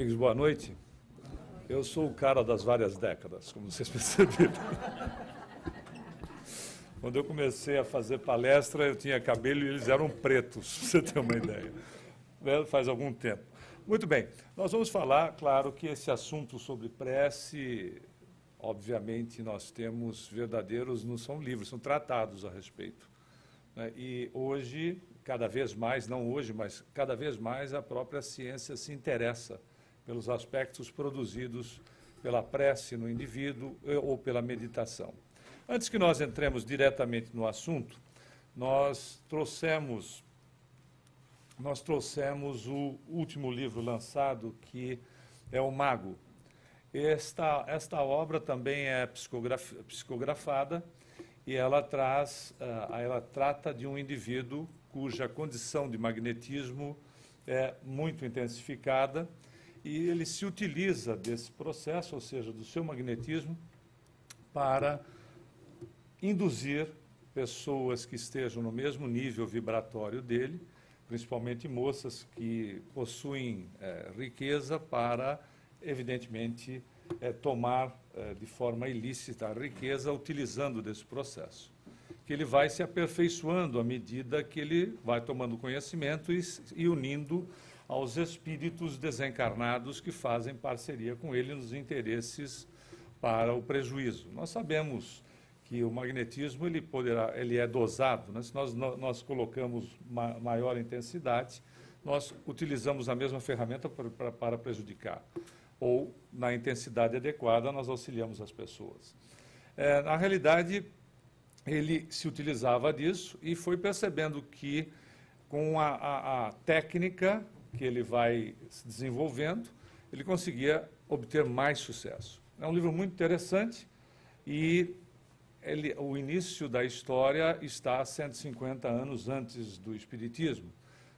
Amigos, boa noite. Eu sou o cara das várias décadas, como vocês perceberam. Quando eu comecei a fazer palestra, eu tinha cabelo e eles eram pretos, para você ter uma ideia. Faz algum tempo. Muito bem, nós vamos falar, claro, que esse assunto sobre prece, obviamente, nós temos verdadeiros, não são livros, são tratados a respeito. E hoje, cada vez mais, não hoje, mas cada vez mais, a própria ciência se interessa pelos aspectos produzidos pela prece no indivíduo ou pela meditação. Antes que nós entremos diretamente no assunto, nós trouxemos o último livro lançado, que é O Mago. Esta obra também é psicografada e ela trata de um indivíduo cuja condição de magnetismo é muito intensificada e ele se utiliza desse processo, ou seja, do seu magnetismo, para induzir pessoas que estejam no mesmo nível vibratório dele, principalmente moças que possuem riqueza, para, evidentemente, tomar de forma ilícita a riqueza utilizando desse processo. Que ele vai se aperfeiçoando à medida que ele vai tomando conhecimento e unindo aos espíritos desencarnados que fazem parceria com ele nos interesses para o prejuízo. Nós sabemos que o magnetismo ele é dosado, né? Se nós colocamos maior intensidade, nós utilizamos a mesma ferramenta para prejudicar. Ou, na intensidade adequada, nós auxiliamos as pessoas. Na realidade, ele se utilizava disso e foi percebendo que, com a técnica que ele vai se desenvolvendo, ele conseguia obter mais sucesso. É um livro muito interessante e o início da história está 150 anos antes do Espiritismo.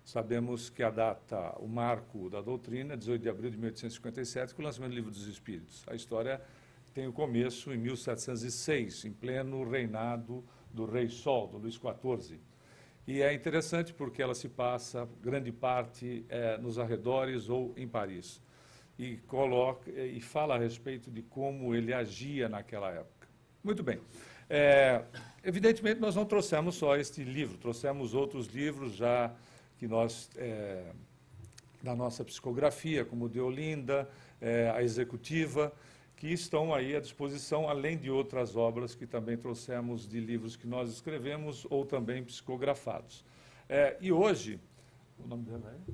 Sabemos que a data, o marco da doutrina, é 18 de abril de 1857, com o lançamento do Livro dos Espíritos. A história tem o começo em 1706, em pleno reinado do Rei Sol, do Luís XIV. E é interessante porque ela se passa, grande parte, nos arredores ou em Paris. E fala a respeito de como ele agia naquela época. Muito bem. Evidentemente, nós não trouxemos só este livro, trouxemos outros livros já que nós, da nossa psicografia, como o de Olinda, a Executiva, que estão aí à disposição, além de outras obras que também trouxemos de livros que nós escrevemos ou também psicografados. E hoje, o nome dela é?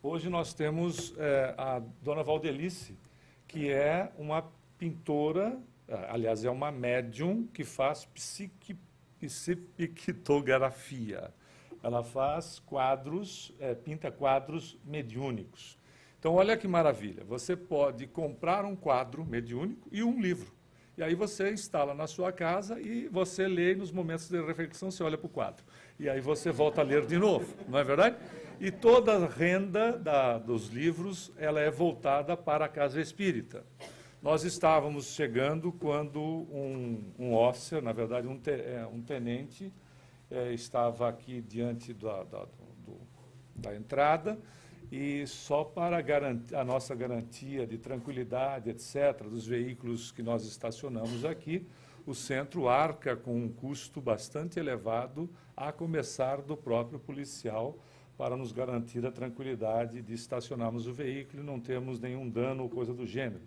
Hoje nós temos a dona Valdelice, que é uma pintora, aliás, é uma médium que faz psicografia. Ela faz quadros, pinta quadros mediúnicos. Então, olha que maravilha, você pode comprar um quadro mediúnico e um livro. E aí você instala na sua casa e você lê, e nos momentos de reflexão você olha para o quadro. E aí você volta a ler de novo, não é verdade? E toda a renda dos livros, ela é voltada para a casa espírita. Nós estávamos chegando quando um officer, na verdade um tenente, estava aqui diante da entrada, e só para garantir a nossa garantia de tranquilidade, etc., dos veículos que nós estacionamos aqui, o centro arca com um custo bastante elevado, a começar do próprio policial, para nos garantir a tranquilidade de estacionarmos o veículo e não termos nenhum dano ou coisa do gênero.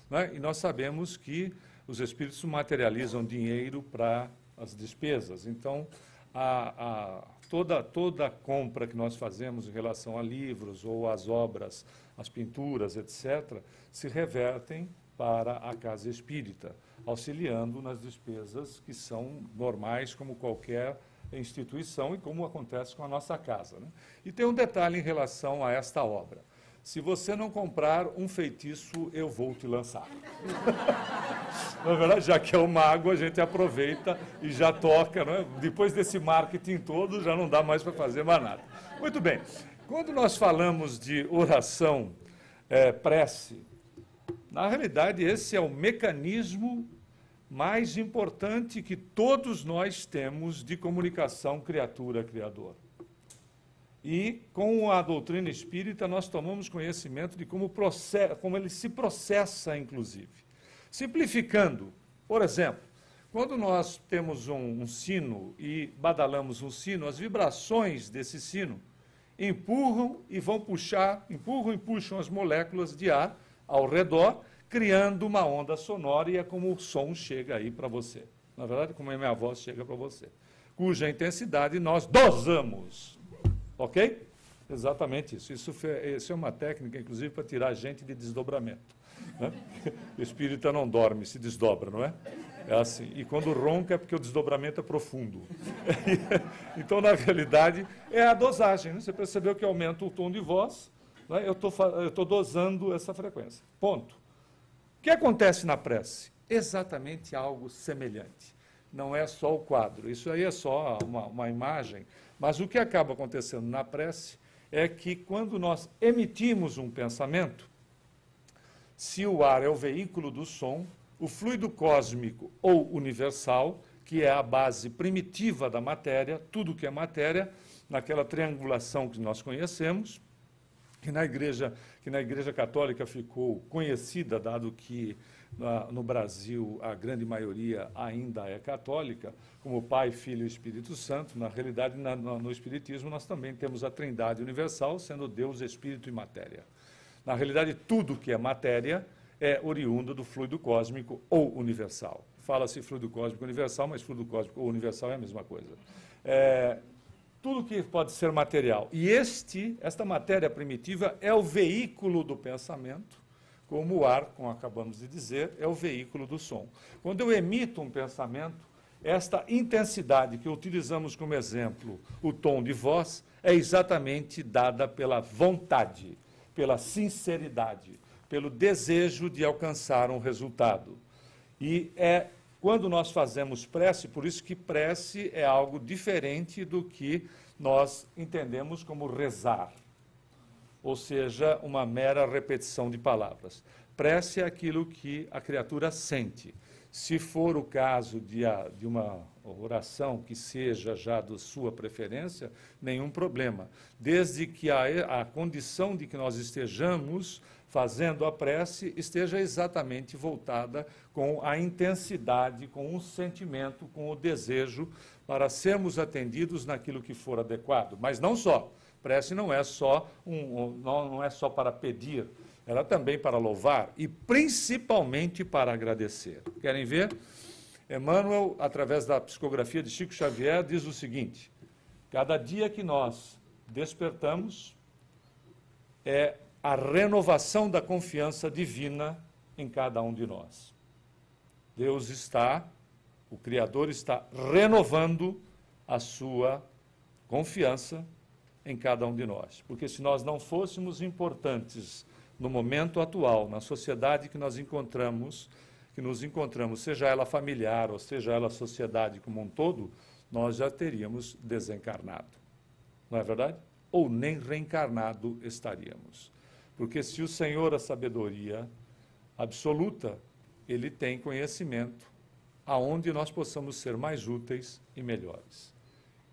Né? E nós sabemos que os espíritos materializam dinheiro para as despesas. Então, toda a compra que nós fazemos em relação a livros ou às obras, as pinturas, etc., se revertem para a casa espírita, auxiliando nas despesas que são normais, como qualquer instituição e como acontece com a nossa casa. Né? E tem um detalhe em relação a esta obra. Se você não comprar um feitiço, eu vou te lançar. Na verdade, já que é o mago, a gente aproveita e já toca, né? Depois desse marketing todo, já não dá mais para fazer mais nada. Muito bem. Quando nós falamos de oração, prece, na realidade, esse é o mecanismo mais importante que todos nós temos de comunicação criatura-criador. E com a doutrina espírita nós tomamos conhecimento de como ele se processa, inclusive. Simplificando, por exemplo, quando nós temos um sino e badalamos um sino, as vibrações desse sino empurram e vão puxar, empurram e puxam as moléculas de ar ao redor, criando uma onda sonora, e é como o som chega aí para você. Na verdade, como a minha voz chega para você, cuja intensidade nós dosamos. Ok? Exatamente isso. Isso é uma técnica, inclusive, para tirar a gente de desdobramento. Né? O espírita não dorme, se desdobra, não é? É assim. E quando ronca é porque o desdobramento é profundo. Então, na realidade, é a dosagem. Né? Você percebeu que aumenta o tom de voz, né? Eu estou dosando essa frequência. Ponto. O que acontece na prece? Exatamente algo semelhante. Não é só o quadro. Isso aí é só uma imagem. Mas o que acaba acontecendo na prece é que, quando nós emitimos um pensamento, se o ar é o veículo do som, o fluido cósmico ou universal, que é a base primitiva da matéria, tudo que é matéria, naquela triangulação que nós conhecemos, que na Igreja Católica ficou conhecida, dado que no Brasil a grande maioria ainda é católica, como Pai, Filho e Espírito Santo. Na realidade, no Espiritismo, nós também temos a Trindade Universal, sendo Deus, Espírito e Matéria. Na realidade, tudo que é matéria é oriundo do fluido cósmico ou universal. Fala-se fluido cósmico universal, mas fluido cósmico ou universal é a mesma coisa. Tudo que pode ser material. E esta matéria primitiva é o veículo do pensamento, como o ar, como acabamos de dizer, é o veículo do som. Quando eu emito um pensamento, esta intensidade que utilizamos como exemplo, o tom de voz, é exatamente dada pela vontade, pela sinceridade, pelo desejo de alcançar um resultado. E é quando nós fazemos prece, por isso que prece é algo diferente do que nós entendemos como rezar, ou seja, uma mera repetição de palavras. Prece é aquilo que a criatura sente. Se for o caso de uma oração que seja já da sua preferência, nenhum problema, desde que a condição de que nós estejamos fazendo a prece esteja exatamente voltada com a intensidade, com o sentimento, com o desejo, para sermos atendidos naquilo que for adequado. Mas não só. Prece não é só não é só para pedir, ela também para louvar e principalmente para agradecer. Querem ver? Emmanuel, através da psicografia de Chico Xavier, diz o seguinte: cada dia que nós despertamos é a renovação da confiança divina em cada um de nós. Deus está, o Criador está renovando a sua confiança em cada um de nós. Porque se nós não fôssemos importantes no momento atual, na sociedade que nos encontramos, seja ela familiar ou seja ela a sociedade como um todo, nós já teríamos desencarnado. Não é verdade? Ou nem reencarnado estaríamos. Porque se o Senhor, a sabedoria absoluta, ele tem conhecimento aonde nós possamos ser mais úteis e melhores.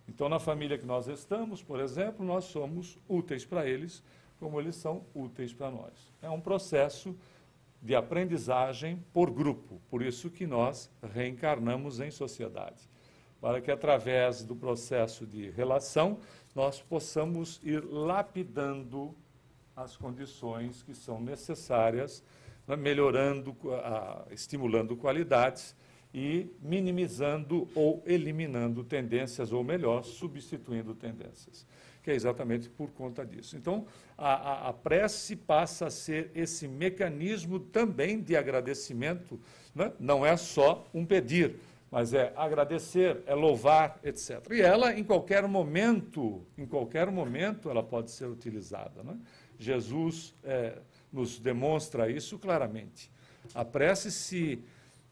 Então, na família que nós estamos, por exemplo, nós somos úteis para eles, como eles são úteis para nós. É um processo de aprendizagem por grupo, por isso que nós reencarnamos em sociedade, para que através do processo de relação nós possamos ir lapidando as condições que são necessárias, né, melhorando, estimulando qualidades e minimizando ou eliminando tendências, ou melhor, substituindo tendências, que é exatamente por conta disso. Então, a prece passa a ser esse mecanismo também de agradecimento, né? Não é só um pedir, mas é agradecer, é louvar, etc. E ela, em qualquer momento, ela pode ser utilizada, né? Jesus nos demonstra isso claramente. A prece, se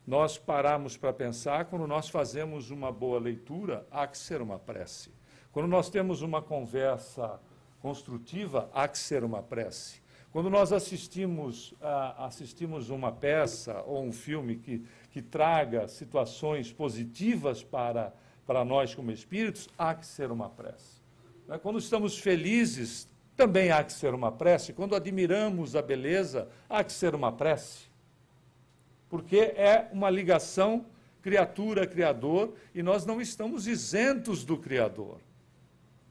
nós pararmos para pensar, quando nós fazemos uma boa leitura, há que ser uma prece. Quando nós temos uma conversa construtiva, há que ser uma prece. Quando nós assistimos uma peça ou um filme que traga situações positivas para nós como espíritos, há que ser uma prece. Quando estamos felizes, também há que ser uma prece. Quando admiramos a beleza, há que ser uma prece. Porque é uma ligação criatura-criador e nós não estamos isentos do Criador.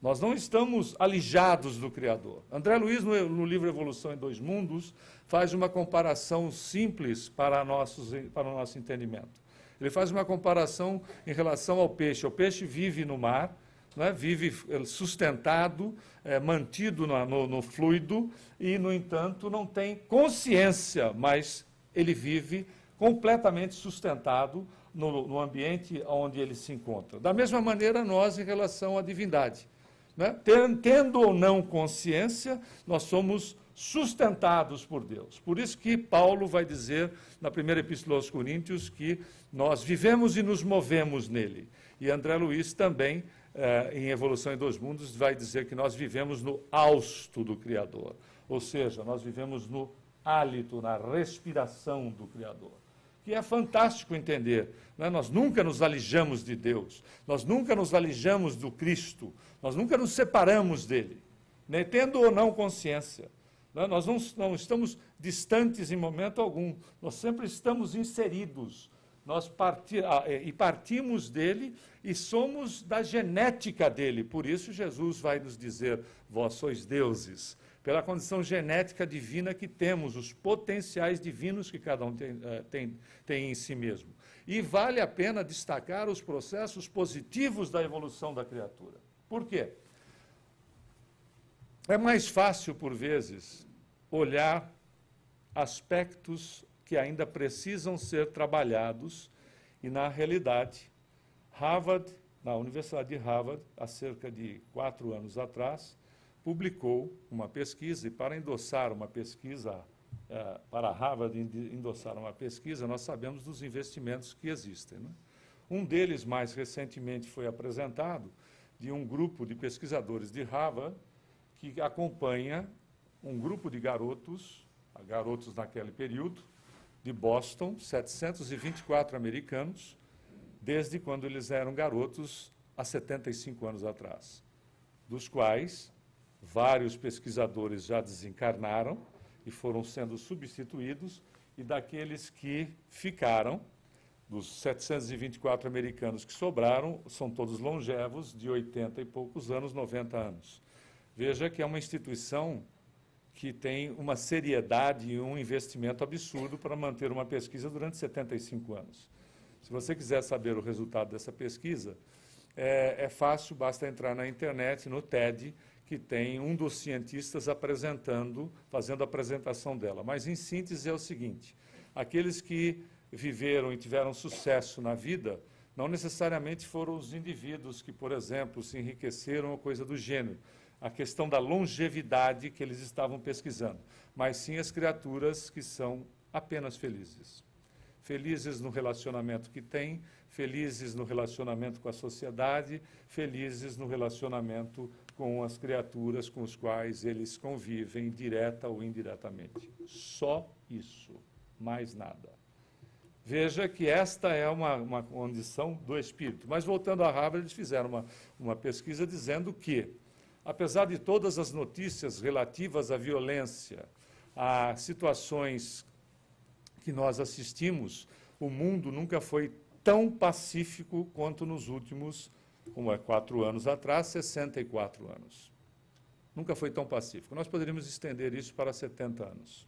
Nós não estamos alijados do Criador. André Luiz, no livro Evolução em Dois Mundos, faz uma comparação simples para o nosso entendimento. Ele faz uma comparação em relação ao peixe. O peixe vive no mar, né, vive sustentado, mantido no fluido e, no entanto, não tem consciência, mas ele vive completamente sustentado no ambiente onde ele se encontra. Da mesma maneira, nós, em relação à divindade. Né? Tendo ou não consciência, nós somos sustentados por Deus. Por isso que Paulo vai dizer, na primeira epístola aos Coríntios, que nós vivemos e nos movemos nele. E André Luiz também, em Evolução em Dois Mundos, vai dizer que nós vivemos no hausto do Criador. Ou seja, nós vivemos no hálito, na respiração do Criador. Que é fantástico entender. Né? Nós nunca nos alijamos de Deus, nós nunca nos alijamos do Cristo, nós nunca nos separamos dele, né? Tendo ou não consciência. Né? Nós não estamos distantes em momento algum, nós sempre estamos inseridos. Partimos dele e somos da genética dele. Por isso Jesus vai nos dizer, vós sois deuses. Pela condição genética divina que temos, os potenciais divinos que cada um tem em si mesmo. E vale a pena destacar os processos positivos da evolução da criatura. Por quê? É mais fácil, por vezes, olhar aspectos que ainda precisam ser trabalhados e, na realidade, na Universidade de Harvard, há cerca de 4 anos atrás, publicou uma pesquisa, e para endossar uma pesquisa, para Harvard endossar uma pesquisa, nós sabemos dos investimentos que existem. Né? Um deles, mais recentemente, foi apresentado de um grupo de pesquisadores de Harvard que acompanha um grupo de garotos naquele período, de Boston, 724 americanos, desde quando eles eram garotos, há 75 anos atrás, dos quais vários pesquisadores já desencarnaram e foram sendo substituídos, e daqueles que ficaram, dos 724 americanos que sobraram, são todos longevos, de 80 e poucos anos, 90 anos. Veja que é uma instituição que tem uma seriedade e um investimento absurdo para manter uma pesquisa durante 75 anos. Se você quiser saber o resultado dessa pesquisa, é fácil, basta entrar na internet, no TED, que tem um dos cientistas fazendo a apresentação dela. Mas, em síntese, é o seguinte: aqueles que viveram e tiveram sucesso na vida não necessariamente foram os indivíduos que, por exemplo, se enriqueceram ou coisa do gênero, a questão da longevidade que eles estavam pesquisando, mas sim as criaturas que são apenas felizes. Felizes no relacionamento que têm, felizes no relacionamento com a sociedade, felizes no relacionamento com as criaturas com as quais eles convivem, direta ou indiretamente. Só isso, mais nada. Veja que esta é uma condição do espírito. Mas, voltando a Harvard, eles fizeram uma pesquisa dizendo que, apesar de todas as notícias relativas à violência, a situações que nós assistimos, o mundo nunca foi tão pacífico quanto nos últimos, como 4 anos atrás, 64 anos. Nunca foi tão pacífico. Nós poderíamos estender isso para 70 anos.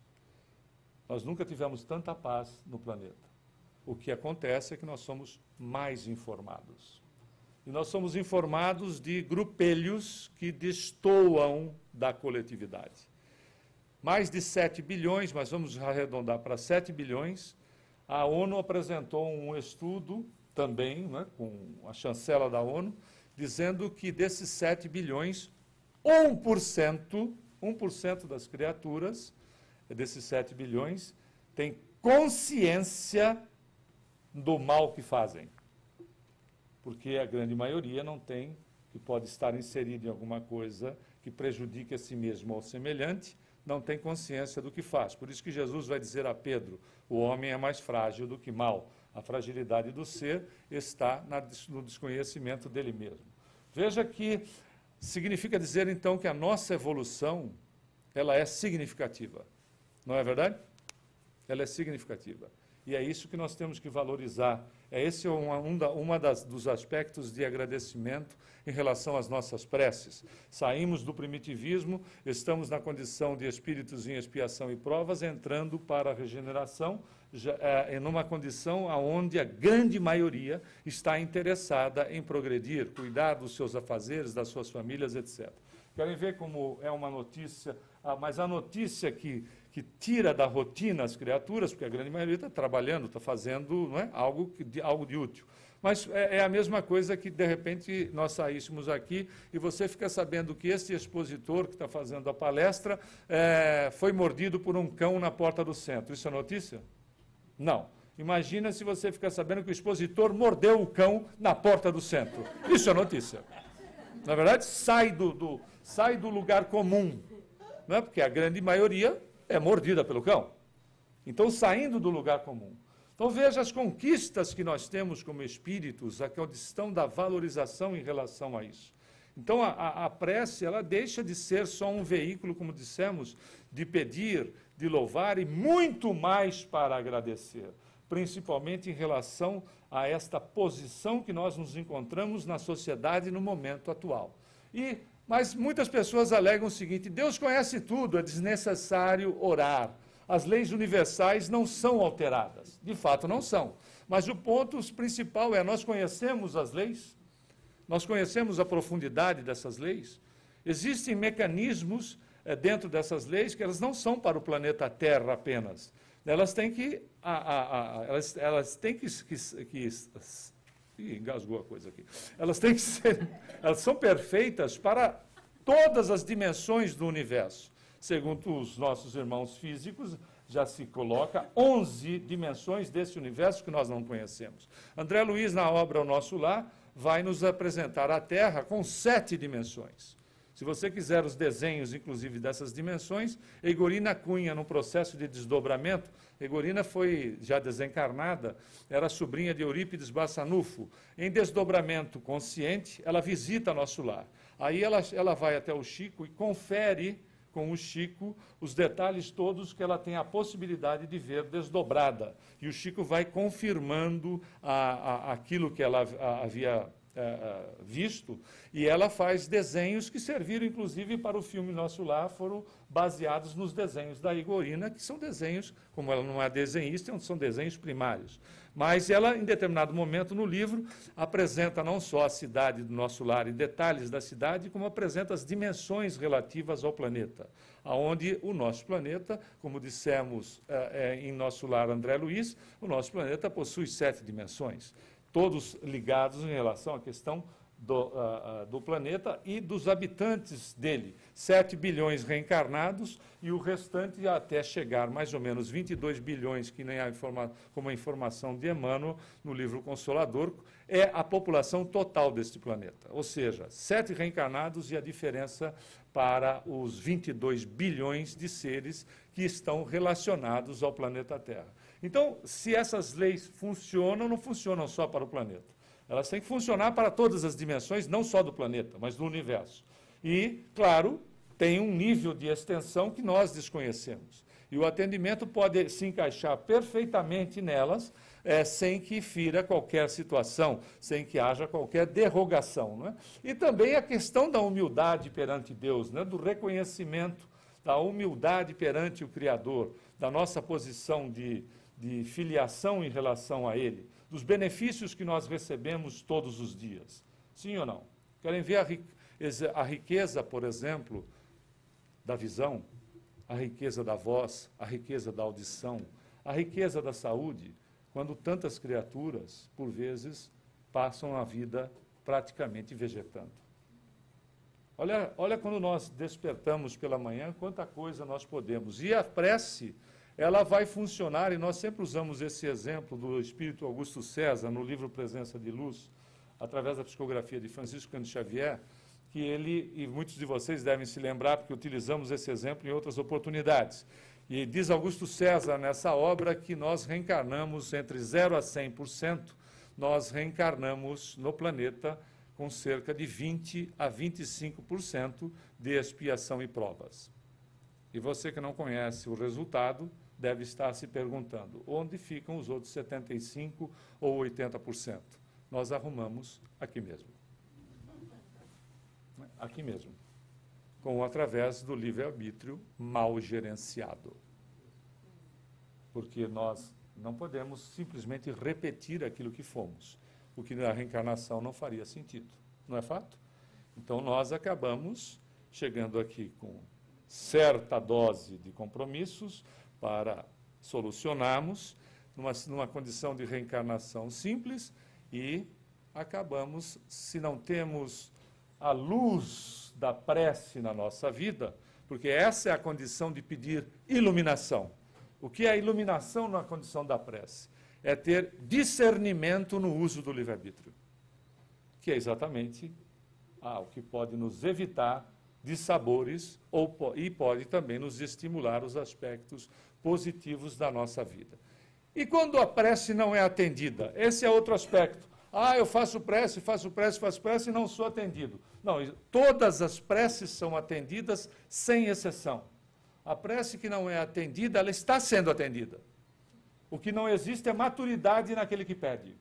Nós nunca tivemos tanta paz no planeta. O que acontece é que nós somos mais informados. E nós somos informados de grupelhos que destoam da coletividade. Mais de 7 bilhões, mas vamos arredondar para 7 bilhões, a ONU apresentou um estudo também, né, com a chancela da ONU, dizendo que desses 7 bilhões, 1% das criaturas, desses 7 bilhões, tem consciência do mal que fazem. Porque a grande maioria não tem, que pode estar inserido em alguma coisa que prejudique a si mesmo ou ao semelhante, não tem consciência do que faz. Por isso que Jesus vai dizer a Pedro, o homem é mais frágil do que mal. A fragilidade do ser está no desconhecimento dele mesmo. Veja que significa dizer, então, que a nossa evolução, ela é significativa. Não é verdade? Ela é significativa. E é isso que nós temos que valorizar. Esse é dos aspectos de agradecimento em relação às nossas preces. Saímos do primitivismo, estamos na condição de espíritos em expiação e provas, entrando para a regeneração, numa condição onde a grande maioria está interessada em progredir, cuidar dos seus afazeres, das suas famílias, etc. Querem ver como é uma notícia, mas a notícia que tira da rotina as criaturas, porque a grande maioria está trabalhando, está fazendo, não é, algo de útil. Mas é a mesma coisa que, de repente, nós saíssemos aqui e você fica sabendo que esse expositor que está fazendo a palestra foi mordido por um cão na porta do centro. Isso é notícia? Não. Imagina se você ficar sabendo que o expositor mordeu o cão na porta do centro. Isso é notícia. Na verdade, sai do lugar comum, não é? Porque a grande maioria é mordida pelo cão. Então, saindo do lugar comum. Então, veja as conquistas que nós temos como espíritos, a questão da valorização em relação a isso. Então, a prece, ela deixa de ser só um veículo, como dissemos, de pedir, de louvar e muito mais para agradecer, principalmente em relação a esta posição que nós nos encontramos na sociedade no momento atual. Mas muitas pessoas alegam o seguinte: Deus conhece tudo, é desnecessário orar. As leis universais não são alteradas. De fato, não são. Mas o ponto principal é: nós conhecemos as leis? Nós conhecemos a profundidade dessas leis? Existem mecanismos dentro dessas leis que elas não são para o planeta Terra apenas. Elas têm que... elas têm que engasgou a coisa aqui. Elas têm que ser... Elas são perfeitas para todas as dimensões do universo. Segundo os nossos irmãos físicos, já se coloca 11 dimensões desse universo que nós não conhecemos. André Luiz, na obra O Nosso Lar, vai nos apresentar a Terra com 7 dimensões. Se você quiser os desenhos, inclusive, dessas dimensões, Egorina Cunha, no processo de desdobramento, Egorina foi já desencarnada, era sobrinha de Eurípides Bassanufo. Em desdobramento consciente, ela visita nosso lar. Aí ela vai até o Chico e confere com o Chico os detalhes todos que ela tem a possibilidade de ver desdobrada. E o Chico vai confirmando aquilo que ela havia visto, e ela faz desenhos que serviram, inclusive, para o filme Nosso Lar, foram baseados nos desenhos da Egorina, que são desenhos, como ela não é desenhista, são desenhos primários. Mas ela, em determinado momento no livro, apresenta não só a cidade do Nosso Lar e detalhes da cidade, como apresenta as dimensões relativas ao planeta, aonde o nosso planeta, como dissemos em Nosso Lar André Luiz, o nosso planeta possui 7 dimensões, todos ligados em relação à questão do planeta e dos habitantes dele. 7 bilhões reencarnados e o restante até chegar mais ou menos 22 bilhões, que nem como a informação de Emmanuel no livro Consolador, é a população total deste planeta. Ou seja, 7 reencarnados e a diferença para os 22 bilhões de seres que estão relacionados ao planeta Terra. Então, se essas leis funcionam, não funcionam só para o planeta. Elas têm que funcionar para todas as dimensões, não só do planeta, mas do universo. E, claro, tem um nível de extensão que nós desconhecemos. E o atendimento pode se encaixar perfeitamente nelas, sem que fira qualquer situação, sem que haja qualquer derrogação. Não é? E também a questão da humildade perante Deus, né? Do reconhecimento da humildade perante o Criador, da nossa posição de filiação em relação a Ele, dos benefícios que nós recebemos todos os dias. Sim ou não? Querem ver a riqueza, por exemplo, da visão, a riqueza da voz, a riqueza da audição, a riqueza da saúde, quando tantas criaturas, por vezes, passam a vida praticamente vegetando. Olha quando nós despertamos pela manhã, quanta coisa nós podemos. E a prece, ela vai funcionar, e nós sempre usamos esse exemplo do Espírito Augusto César, no livro Presença de Luz, através da psicografia de Francisco Cândido Xavier, que ele, e muitos de vocês devem se lembrar, porque utilizamos esse exemplo em outras oportunidades. E diz Augusto César nessa obra que nós reencarnamos entre 0 a 100%, nós reencarnamos no planeta com cerca de 20 a 25% de expiação e provas. E você que não conhece o resultado deve estar se perguntando, onde ficam os outros 75% ou 80%? Nós arrumamos aqui mesmo. Aqui mesmo. Através do livre-arbítrio mal gerenciado. Porque nós não podemos simplesmente repetir aquilo que fomos, o que na reencarnação não faria sentido, não é fato? Então nós acabamos chegando aqui com certa dose de compromissos para solucionarmos numa condição de reencarnação simples e acabamos, se não temos a luz da prece na nossa vida, porque essa é a condição de pedir iluminação. O que é a iluminação na condição da prece? É ter discernimento no uso do livre-arbítrio, que é exatamente o que pode nos evitar dissabores e pode também nos estimular os aspectos positivos da nossa vida. E quando a prece não é atendida? Esse é outro aspecto. Eu faço prece e não sou atendido. Não, todas as preces são atendidas sem exceção. A prece que não é atendida, ela está sendo atendida. O que não existe é maturidade naquele que pede.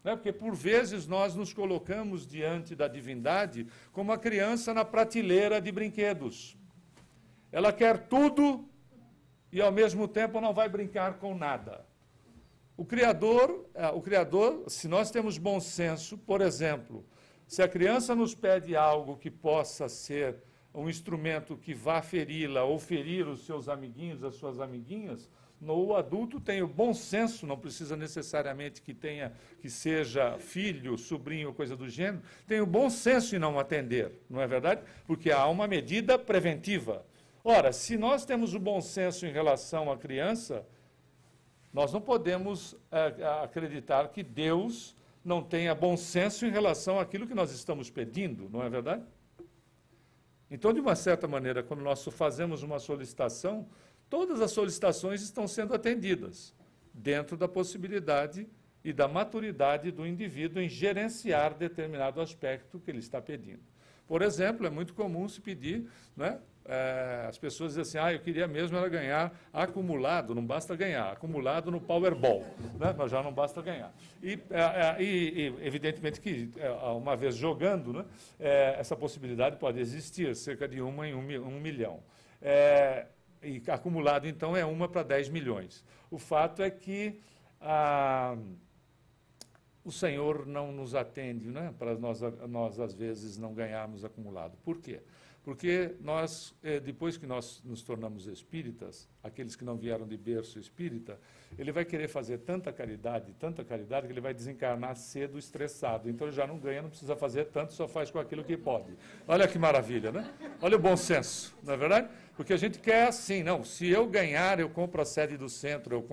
Porque, por vezes, nós nos colocamos diante da divindade como a criança na prateleira de brinquedos. Ela quer tudo e, ao mesmo tempo, não vai brincar com nada. O Criador, se nós temos bom senso, por exemplo, se a criança nos pede algo que possa ser um instrumento que vá feri-la ou ferir os seus amiguinhos, as suas amiguinhas, o adulto tem o bom senso, não precisa necessariamente que seja filho, sobrinho, coisa do gênero, tem o bom senso em não atender, não é verdade? Porque há uma medida preventiva. Ora, se nós temos o bom senso em relação à criança, nós não podemos acreditar que Deus não tenha bom senso em relação àquilo que nós estamos pedindo, não é verdade? Então, de uma certa maneira, quando nós fazemos uma solicitação, todas as solicitações estão sendo atendidas, dentro da possibilidade e da maturidade do indivíduo em gerenciar determinado aspecto que ele está pedindo. Por exemplo, é muito comum se pedir, né, as pessoas dizem assim, eu queria mesmo era ganhar acumulado, não basta ganhar, acumulado no Powerball, né, mas já não basta ganhar. E evidentemente que, uma vez jogando, né, essa possibilidade pode existir, cerca de uma em 1 milhão. E acumulado, então, é 1 para 10 milhões. O fato é que o Senhor não nos atende, né, para nós, às vezes, não ganharmos acumulado. Por quê? Porque nós, depois que nós nos tornamos espíritas, aqueles que não vieram de berço espírita, ele vai querer fazer tanta caridade, que ele vai desencarnar cedo, estressado. Então ele já não ganha, não precisa fazer tanto, só faz com aquilo que pode. Olha que maravilha, né? Olha o bom senso, não é verdade? Porque a gente quer assim, não, se eu ganhar, eu compro a sede do centro,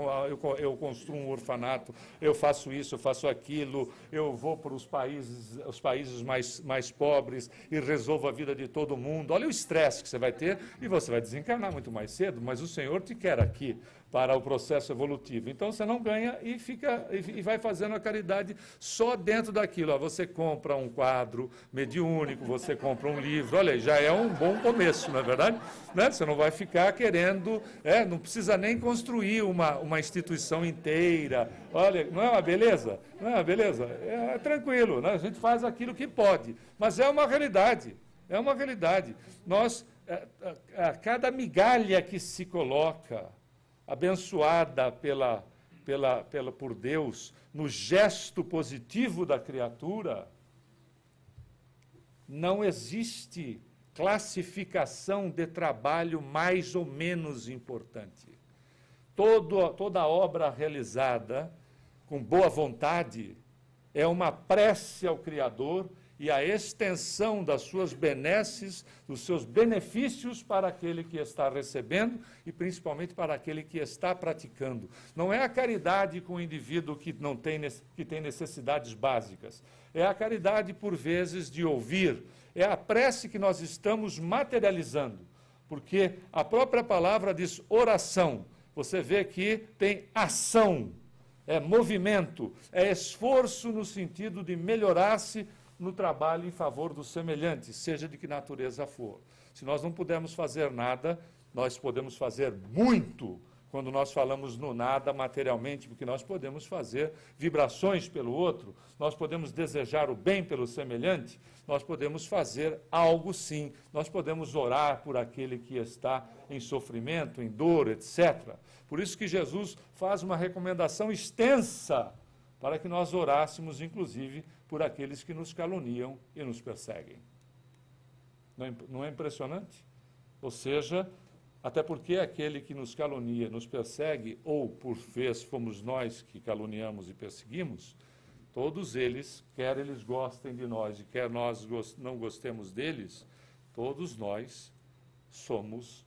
eu construo um orfanato, eu faço isso, eu faço aquilo, eu vou para os países mais pobres e resolvo a vida de todo mundo. Olha o estresse que você vai ter e você vai desencarnar muito mais cedo, mas o Senhor te quer aqui para o processo evolutivo. Então você não ganha e vai fazendo a caridade só dentro daquilo. Você compra um quadro mediúnico, você compra um livro, olha, já é um bom começo, não é verdade? Né? Você não vai ficar querendo, não precisa nem construir uma instituição inteira. Olha, não é uma beleza? Não é uma beleza? É tranquilo, né? A gente faz aquilo que pode, mas é uma realidade. É uma realidade. Nós, cada migalha que se coloca, abençoada por Deus, no gesto positivo da criatura, não existe classificação de trabalho mais ou menos importante. Toda obra realizada com boa vontade é uma prece ao Criador e a extensão das suas benesses, dos seus benefícios para aquele que está recebendo e principalmente para aquele que está praticando. Não é a caridade com o indivíduo que tem necessidades básicas. É a caridade, por vezes, de ouvir. É a prece que nós estamos materializando. Porque a própria palavra diz oração. Você vê que tem ação, é movimento, é esforço no sentido de melhorar-se no trabalho em favor do semelhante, seja de que natureza for. Se nós não pudermos fazer nada, nós podemos fazer muito quando nós falamos no nada materialmente, porque nós podemos fazer vibrações pelo outro, nós podemos desejar o bem pelo semelhante, nós podemos fazer algo sim, nós podemos orar por aquele que está em sofrimento, em dor, etc. Por isso que Jesus faz uma recomendação extensa para que nós orássemos, inclusive, por aqueles que nos caluniam e nos perseguem. Não é impressionante? Ou seja, até porque aquele que nos calunia, nos persegue, ou por vez fomos nós que caluniamos e perseguimos, todos eles, quer eles gostem de nós e quer nós não gostemos deles, todos nós somos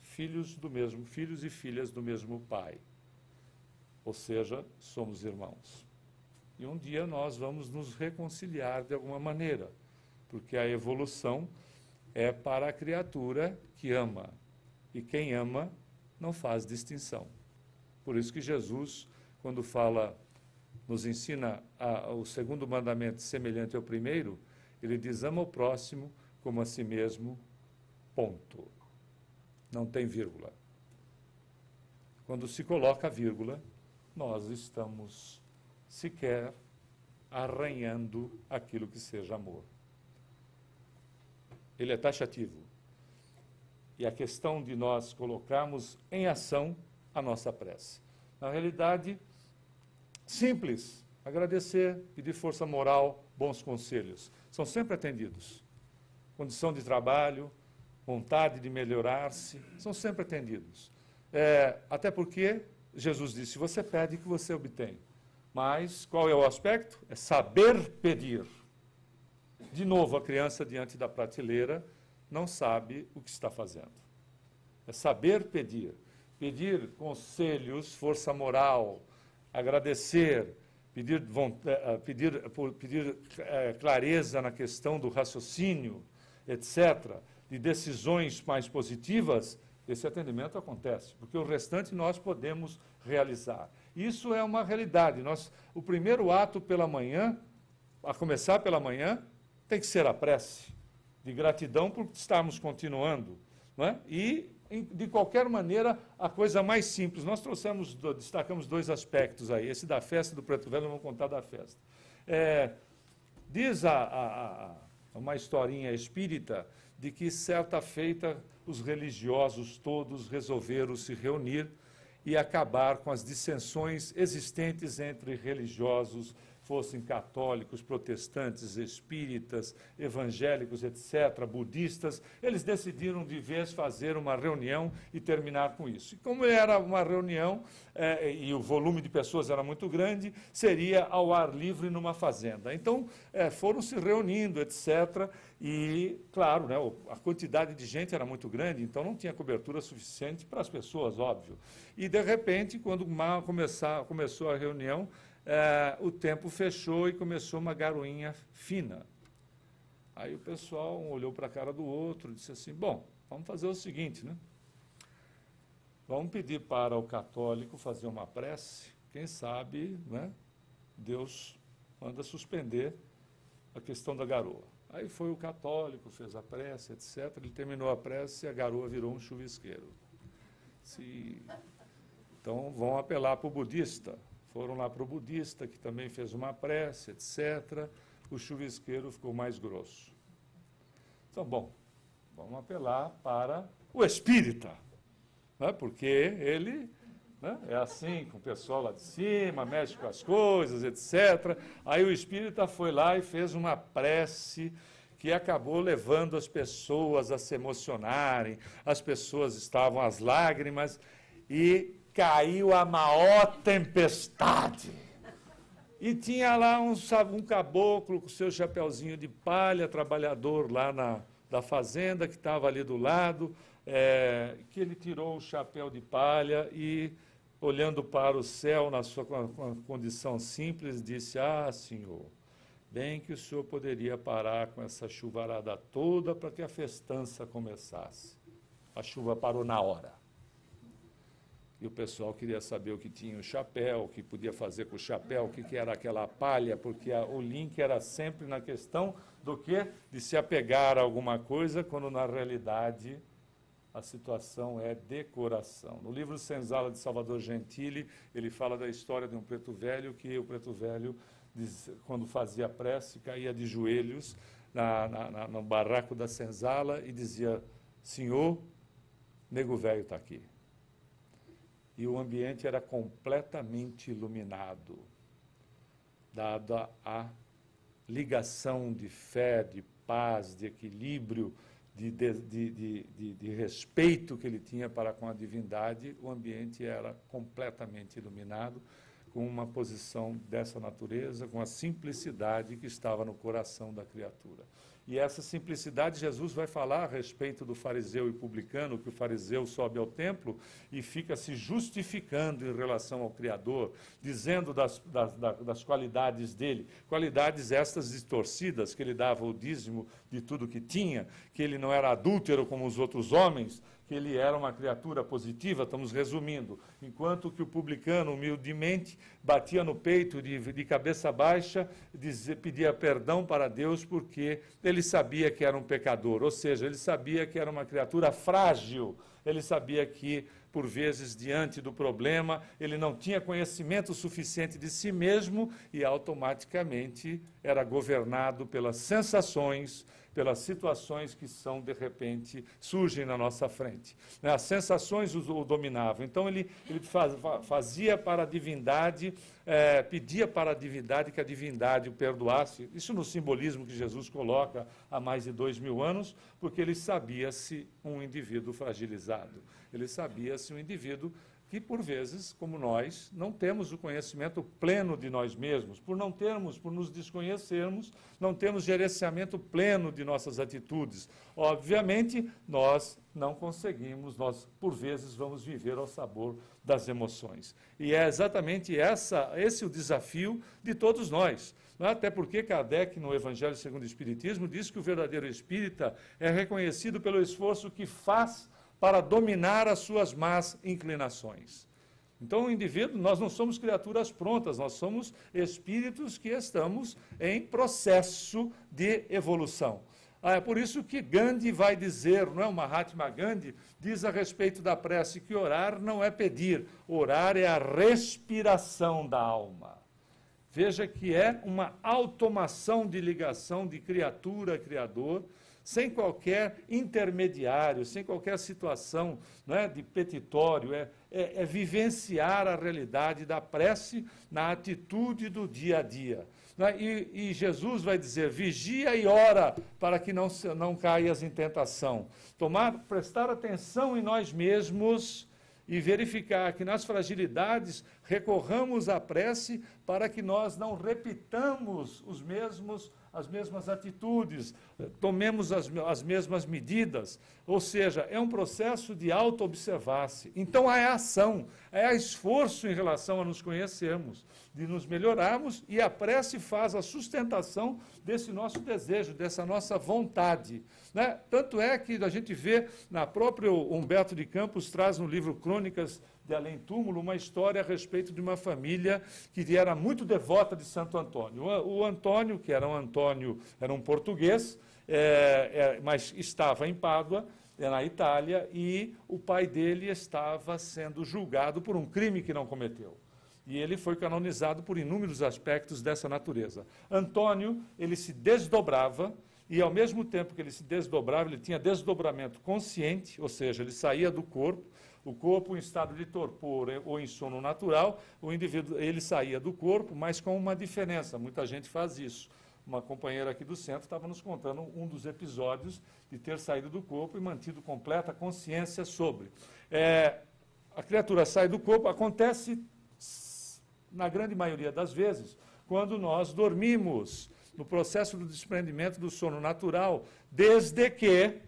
filhos e filhas do mesmo Pai. Ou seja, somos irmãos. E um dia nós vamos nos reconciliar de alguma maneira, porque a evolução é para a criatura que ama. E quem ama não faz distinção. Por isso que Jesus, quando fala, nos ensina o segundo mandamento semelhante ao primeiro, ele diz, ama o próximo como a si mesmo, ponto. Não tem vírgula. Quando se coloca a vírgula, nós estamos sequer arranhando aquilo que seja amor. Ele é taxativo. E a questão de nós colocarmos em ação a nossa prece. Na realidade, simples, agradecer, pedir força moral, bons conselhos. São sempre atendidos. Condição de trabalho, vontade de melhorar-se, são sempre atendidos. Até porque Jesus disse, você pede que você obtém. Mas qual é o aspecto? É saber pedir. De novo, a criança diante da prateleira não sabe o que está fazendo. É saber pedir. Pedir conselhos, força moral, agradecer, pedir clareza na questão do raciocínio, etc., de decisões mais positivas, esse atendimento acontece, porque o restante nós podemos realizar. Isso é uma realidade. O primeiro ato pela manhã, a começar pela manhã, tem que ser a prece, de gratidão por estarmos continuando. Não é? E, de qualquer maneira, a coisa mais simples. Nós destacamos dois aspectos aí. Esse da festa do Preto Velho, vamos contar da festa. Diz uma historinha espírita de que, certa feita, os religiosos todos resolveram se reunir e acabar com as dissensões existentes entre religiosos, fossem católicos, protestantes, espíritas, evangélicos, etc., budistas. Eles decidiram de vez fazer uma reunião e terminar com isso. E como era uma reunião e o volume de pessoas era muito grande, seria ao ar livre numa fazenda. Então, foram se reunindo, etc., e, claro, né, a quantidade de gente era muito grande, então não tinha cobertura suficiente para as pessoas, óbvio. E, de repente, quando começou a reunião, o tempo fechou e começou uma garoinha fina. Aí o pessoal um olhou para a cara do outro e disse assim, bom, vamos fazer o seguinte, né? Vamos pedir para o católico fazer uma prece, quem sabe, né, Deus manda suspender a questão da garoa. Aí foi o católico, fez a prece, etc. Ele terminou a prece e a garoa virou um chuvisqueiro. Então, vão apelar para o budista. Foram lá para o budista, que também fez uma prece, etc. O chuvisqueiro ficou mais grosso. Então, bom, vamos apelar para o espírita, né? Porque ele, né, é assim, com o pessoal lá de cima, mexe com as coisas, etc. Aí o espírita foi lá e fez uma prece que acabou levando as pessoas a se emocionarem, as pessoas estavam às lágrimas e caiu a maior tempestade. E tinha lá um caboclo com seu chapeuzinho de palha, trabalhador lá da fazenda, que estava ali do lado, que ele tirou o chapéu de palha e, olhando para o céu na sua condição simples, disse, senhor, bem que o senhor poderia parar com essa chuvarada toda para que a festança começasse. A chuva parou na hora. E o pessoal queria saber o que tinha o chapéu, o que podia fazer com o chapéu, o que era aquela palha, porque o link era sempre na questão do quê? De se apegar a alguma coisa, quando na realidade a situação é decoração. No livro Senzala de Salvador Gentili, ele fala da história de um preto velho, que o preto velho, quando fazia prece, caía de joelhos no barraco da senzala e dizia: Senhor, nego velho está aqui. E o ambiente era completamente iluminado, dada a ligação de fé, de paz, de equilíbrio, de respeito que ele tinha para com a divindade. O ambiente era completamente iluminado, com uma posição dessa natureza, com a simplicidade que estava no coração da criatura. E essa simplicidade, Jesus vai falar a respeito do fariseu e publicano, que o fariseu sobe ao templo e fica se justificando em relação ao Criador, dizendo das qualidades dele, qualidades estas distorcidas, que ele dava o dízimo de tudo que tinha, que ele não era adúltero como os outros homens, que ele era uma criatura positiva, estamos resumindo, enquanto que o publicano, humildemente, batia no peito de cabeça baixa, pedia perdão para Deus, porque ele sabia que era um pecador, ou seja, ele sabia que era uma criatura frágil, ele sabia que, por vezes, diante do problema, ele não tinha conhecimento suficiente de si mesmo e automaticamente era governado pelas sensações, pelas situações que são, de repente, surgem na nossa frente. As sensações o dominavam. Então, ele fazia para a divindade, pedia para a divindade que a divindade o perdoasse. Isso no simbolismo que Jesus coloca há mais de 2000 anos, porque ele sabia-se um indivíduo fragilizado. Ele sabia-se um indivíduo que, por vezes, como nós, não temos o conhecimento pleno de nós mesmos, por nos desconhecermos, não temos gerenciamento pleno de nossas atitudes. Obviamente, nós não conseguimos, nós, por vezes, vamos viver ao sabor das emoções. E é exatamente esse o desafio de todos nós. Até porque Kardec, no Evangelho segundo o Espiritismo, diz que o verdadeiro espírita é reconhecido pelo esforço que faz para dominar as suas más inclinações. Então, o indivíduo, nós não somos criaturas prontas, nós somos espíritos que estamos em processo de evolução. É por isso que Gandhi vai dizer, não é? O Mahatma Gandhi diz a respeito da prece que orar não é pedir, orar é a respiração da alma. Veja que é uma automação de ligação de criatura a criador, sem qualquer intermediário, sem qualquer situação, não é, de petitório, é vivenciar a realidade da prece na atitude do dia a dia. Não é? E Jesus vai dizer: vigia e ora para que não caias em tentação. Prestar atenção em nós mesmos e verificar que nas fragilidades recorramos à prece para que nós não repitamos as mesmas atitudes, tomemos as mesmas medidas, ou seja, é um processo de auto-observar-se. Então, é ação, é esforço em relação a nos conhecermos, de nos melhorarmos, e a prece faz a sustentação desse nosso desejo, dessa nossa vontade. Né? Tanto é que a gente vê, na própria Humberto de Campos traz no livro Crônicas de Além Túmulo uma história a respeito de uma família que era muito devota de Santo Antônio. O Antônio, que era um português, mas estava em Pádua, na Itália, e o pai dele estava sendo julgado por um crime que não cometeu. E ele foi canonizado por inúmeros aspectos dessa natureza. Antônio, ele se desdobrava, e ao mesmo tempo que ele se desdobrava, ele tinha desdobramento consciente, ou seja, ele saía do corpo, o corpo em estado de torpor ou em sono natural, o indivíduo, ele saía do corpo, mas com uma diferença, muita gente faz isso. Uma companheira aqui do centro estava nos contando um dos episódios de ter saído do corpo e mantido completa consciência sobre. A criatura sai do corpo, acontece, na grande maioria das vezes, quando nós dormimos, no processo do desprendimento do sono natural, desde que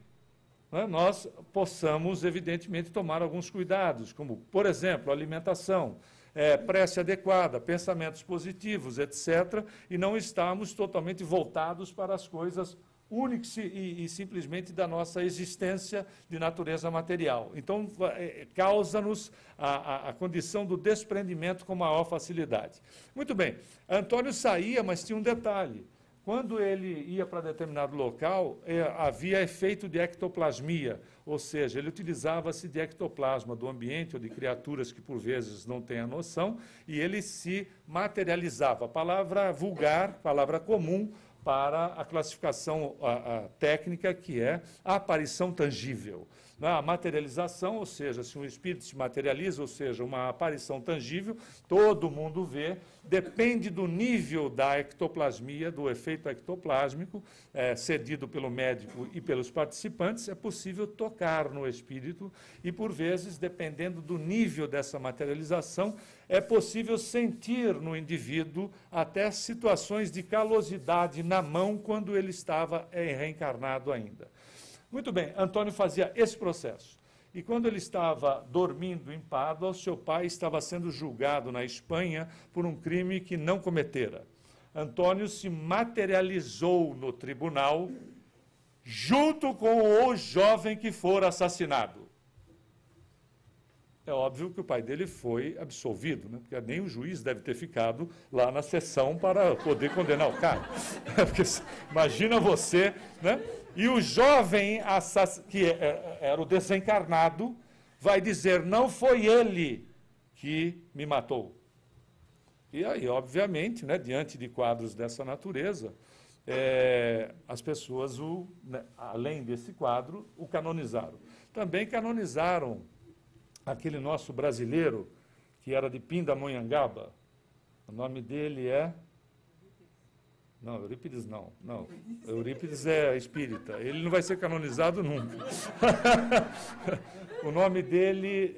nós possamos, evidentemente, tomar alguns cuidados, como, por exemplo, alimentação, prece adequada, pensamentos positivos, etc., e não estarmos totalmente voltados para as coisas única e simplesmente da nossa existência de natureza material. Então, causa-nos a condição do desprendimento com maior facilidade. Muito bem, Antônio saía, mas tinha um detalhe. Quando ele ia para determinado local, havia efeito de ectoplasmia, ou seja, ele utilizava-se de ectoplasma do ambiente ou de criaturas que, por vezes, não têm a noção, e ele se materializava. Palavra vulgar, palavra comum para a classificação técnica, que é a aparição tangível. A materialização, ou seja, se um espírito se materializa, ou seja, uma aparição tangível, todo mundo vê, depende do nível da ectoplasmia, do efeito ectoplásmico, cedido pelo médico e pelos participantes, é possível tocar no espírito e, por vezes, dependendo do nível dessa materialização, é possível sentir no indivíduo até situações de calosidade na mão quando ele estava reencarnado ainda. Muito bem, Antônio fazia esse processo. E quando ele estava dormindo em Pádua, o seu pai estava sendo julgado na Espanha por um crime que não cometera. Antônio se materializou no tribunal junto com o jovem que fora assassinado. É óbvio que o pai dele foi absolvido, né? Porque nem o juiz deve ter ficado lá na sessão para poder condenar o cara. Porque, imagina você, né? E o jovem, que era o desencarnado, vai dizer, não foi ele que me matou. E aí, obviamente, né, diante de quadros dessa natureza, as pessoas, além desse quadro, o canonizaram. Também canonizaram aquele nosso brasileiro, que era de Pindamonhangaba. O nome dele é... Não, Eurípides não. Eurípides é espírita. Ele não vai ser canonizado nunca. O nome dele,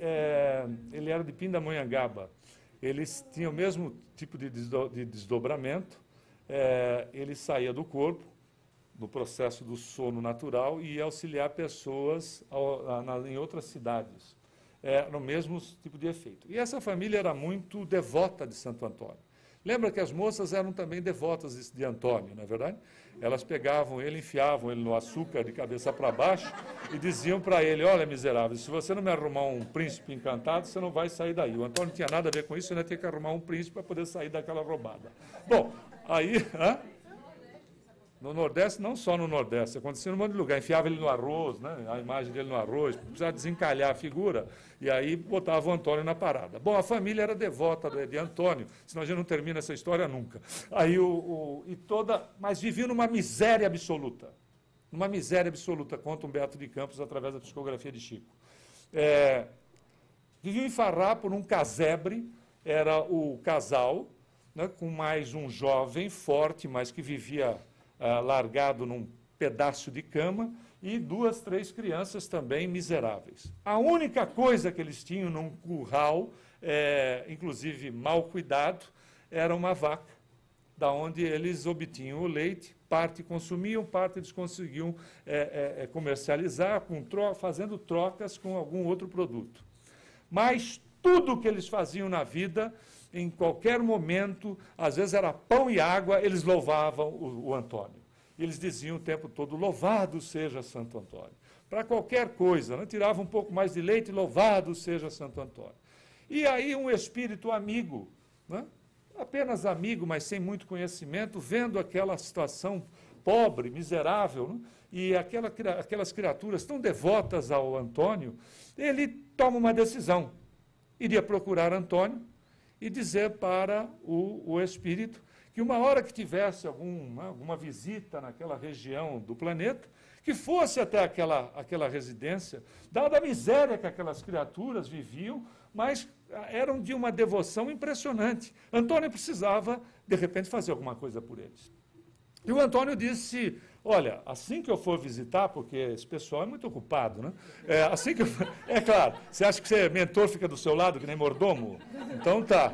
ele era de Pindamonhangaba. Eles tinham o mesmo tipo de desdobramento. Ele saía do corpo, no processo do sono natural, e ia auxiliar pessoas em outras cidades. No mesmo tipo de efeito. E essa família era muito devota de Santo Antônio. Lembra que as moças eram também devotas de Antônio, não é verdade? Elas pegavam ele, enfiavam ele no açúcar de cabeça para baixo e diziam para ele, olha, miserável, se você não me arrumar um príncipe encantado, você não vai sair daí. O Antônio não tinha nada a ver com isso, ele ia ter que arrumar um príncipe para poder sair daquela roubada. Bom, aí... No Nordeste, não só no Nordeste, acontecia em um monte de lugar. Enfiava ele no arroz, né? A imagem dele no arroz, precisava desencalhar a figura, e aí botava o Antônio na parada. Bom, a família era devota de Antônio, senão a gente não termina essa história nunca. Aí mas vivia numa miséria absoluta. Numa miséria absoluta, conta Humberto de Campos através da psicografia de Chico. Vivia em Farrá por um casebre, era o casal, né, com mais um jovem forte, mas que vivia... largado num pedaço de cama, e 2, 3 crianças também miseráveis. A única coisa que eles tinham num curral, inclusive mal cuidado, era uma vaca, da onde eles obtinham o leite, parte consumiam, parte eles conseguiam comercializar, fazendo trocas com algum outro produto. Mas tudo que eles faziam na vida, em qualquer momento, às vezes era pão e água, eles louvavam o Antônio. Eles diziam o tempo todo, louvado seja Santo Antônio. Para qualquer coisa, né? Tirava um pouco mais de leite, louvado seja Santo Antônio. E aí um espírito amigo, né? Apenas amigo, mas sem muito conhecimento, vendo aquela situação pobre, miserável, né? E aquelas criaturas tão devotas ao Antônio, ele toma uma decisão. Iria procurar Antônio, e dizer para o espírito que uma hora que tivesse alguma visita naquela região do planeta, que fosse até aquela residência, dada a miséria que aquelas criaturas viviam, mas eram de uma devoção impressionante. Antônio precisava, de repente, fazer alguma coisa por eles. E o Antônio disse, olha, assim que eu for visitar, porque esse pessoal é muito ocupado, né? Assim que claro, você acha que mentor fica do seu lado, que nem mordomo? Então tá.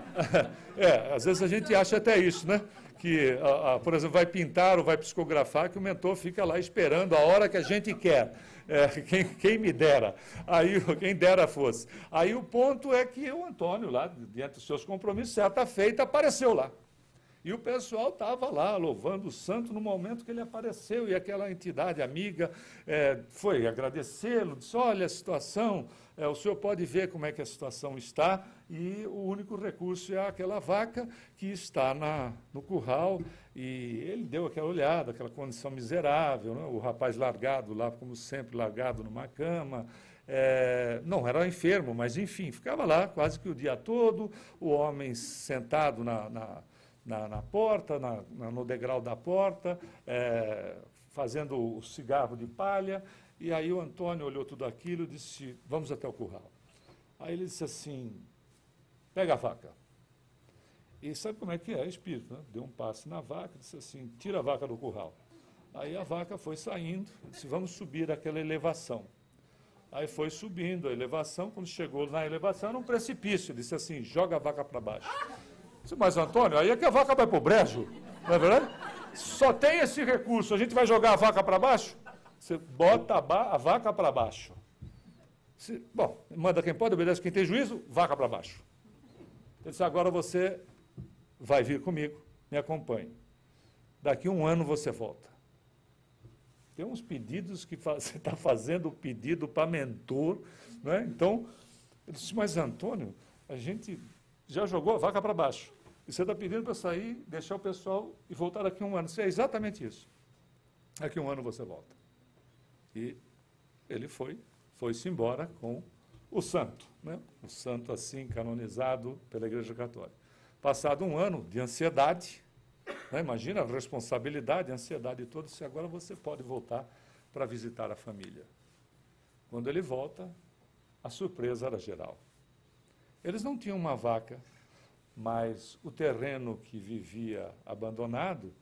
Às vezes a gente acha até isso, né? Que, por exemplo, vai pintar ou vai psicografar, que o mentor fica lá esperando a hora que a gente quer. Quem me dera. Aí, quem dera fosse. Aí o ponto é que o Antônio, lá, diante dos seus compromissos, certa feita, apareceu lá. E o pessoal estava lá louvando o santo no momento que ele apareceu, e aquela entidade amiga foi agradecê-lo, disse, olha a situação, o senhor pode ver como é que a situação está, e o único recurso é aquela vaca que está no curral, e ele deu aquela olhada, aquela condição miserável, né? O rapaz largado lá, como sempre, largado numa cama, não era enfermo, mas enfim, ficava lá quase que o dia todo, o homem sentado na porta, no degrau da porta, fazendo o cigarro de palha, e aí o Antônio olhou tudo aquilo e disse, vamos até o curral. Aí ele disse assim, pega a vaca. E sabe como é que é espírito, né? Deu um passe na vaca, disse assim, tira a vaca do curral. Aí a vaca foi saindo, disse, vamos subir aquela elevação. Aí foi subindo a elevação, quando chegou na elevação, era um precipício, disse assim, joga a vaca para baixo. Disse, mas Antônio, aí é que a vaca vai para o brejo, não é verdade? Só tem esse recurso, a gente vai jogar a vaca para baixo? Você bota a vaca para baixo. Bom, manda quem pode, obedece quem tem juízo, vaca para baixo. Ele disse, agora você vai vir comigo, me acompanhe. Daqui a 1 ano você volta. Tem uns pedidos que você está fazendo o pedido para mentor, não é? Então, eu disse, mas Antônio, a gente já jogou a vaca para baixo. E você está pedindo para sair, deixar o pessoal e voltar daqui a 1 ano. Isso é exatamente isso. Daqui a 1 ano você volta. E ele foi-se embora com o santo, né? O santo assim canonizado pela Igreja Católica. Passado 1 ano de ansiedade, né? Imagina a responsabilidade, a ansiedade toda, se agora você pode voltar para visitar a família. Quando ele volta, a surpresa era geral. Eles não tinham uma vaca, mas o terreno que vivia abandonado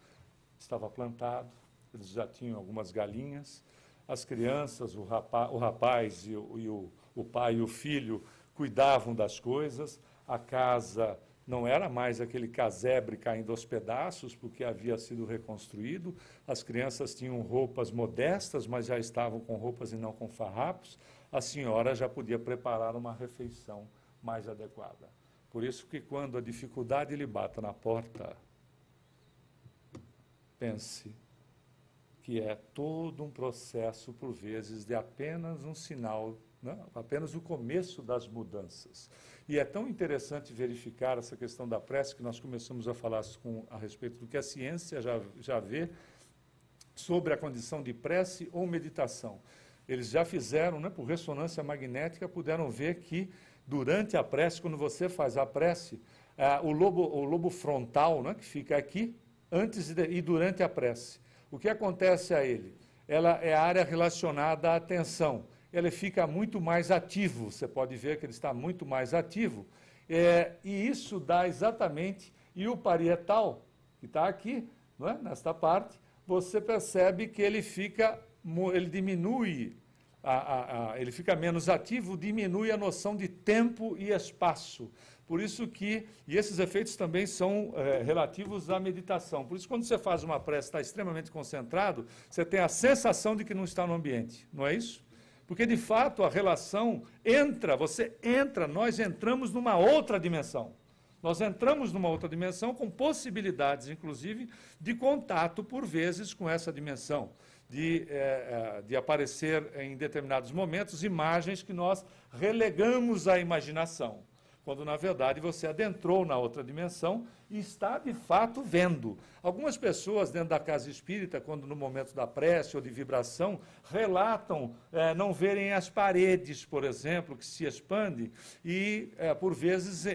estava plantado, eles já tinham algumas galinhas, as crianças, o rapaz e o pai e o filho cuidavam das coisas, a casa não era mais aquele casebre caindo aos pedaços, porque havia sido reconstruído, as crianças tinham roupas modestas, mas já estavam com roupas e não com farrapos, a senhora já podia preparar uma refeição mais adequada. Por isso que quando a dificuldade lhe bata na porta, pense que é todo um processo, por vezes, de apenas um sinal, né? Apenas o começo das mudanças. E é tão interessante verificar essa questão da prece, que nós começamos a falar a respeito do que a ciência já vê sobre a condição de prece ou meditação. Eles já fizeram, né, por ressonância magnética, puderam ver que, durante a prece, quando você faz a prece, o lobo frontal, né, que fica aqui, antes e durante a prece, o que acontece a ele? Ela é a área relacionada à atenção. Ele fica muito mais ativo, você pode ver que ele está muito mais ativo, e isso dá exatamente, e o parietal, que está aqui, não é? Nesta parte, você percebe que ele diminui, ele fica menos ativo, diminui a noção de tempo e espaço. Por isso que, e esses efeitos também são relativos à meditação. Por isso, quando você faz uma prece, está extremamente concentrado, você tem a sensação de que não está no ambiente, não é isso? Porque, de fato, a relação nós entramos numa outra dimensão. Nós entramos numa outra dimensão com possibilidades, inclusive, de contato, por vezes, com essa dimensão, de aparecer em determinados momentos imagens que nós relegamos à imaginação, quando, na verdade, você adentrou na outra dimensão e está, de fato, vendo. Algumas pessoas, dentro da casa espírita, quando no momento da prece ou de vibração, relatam não verem as paredes, por exemplo, que se expandem, e, por vezes,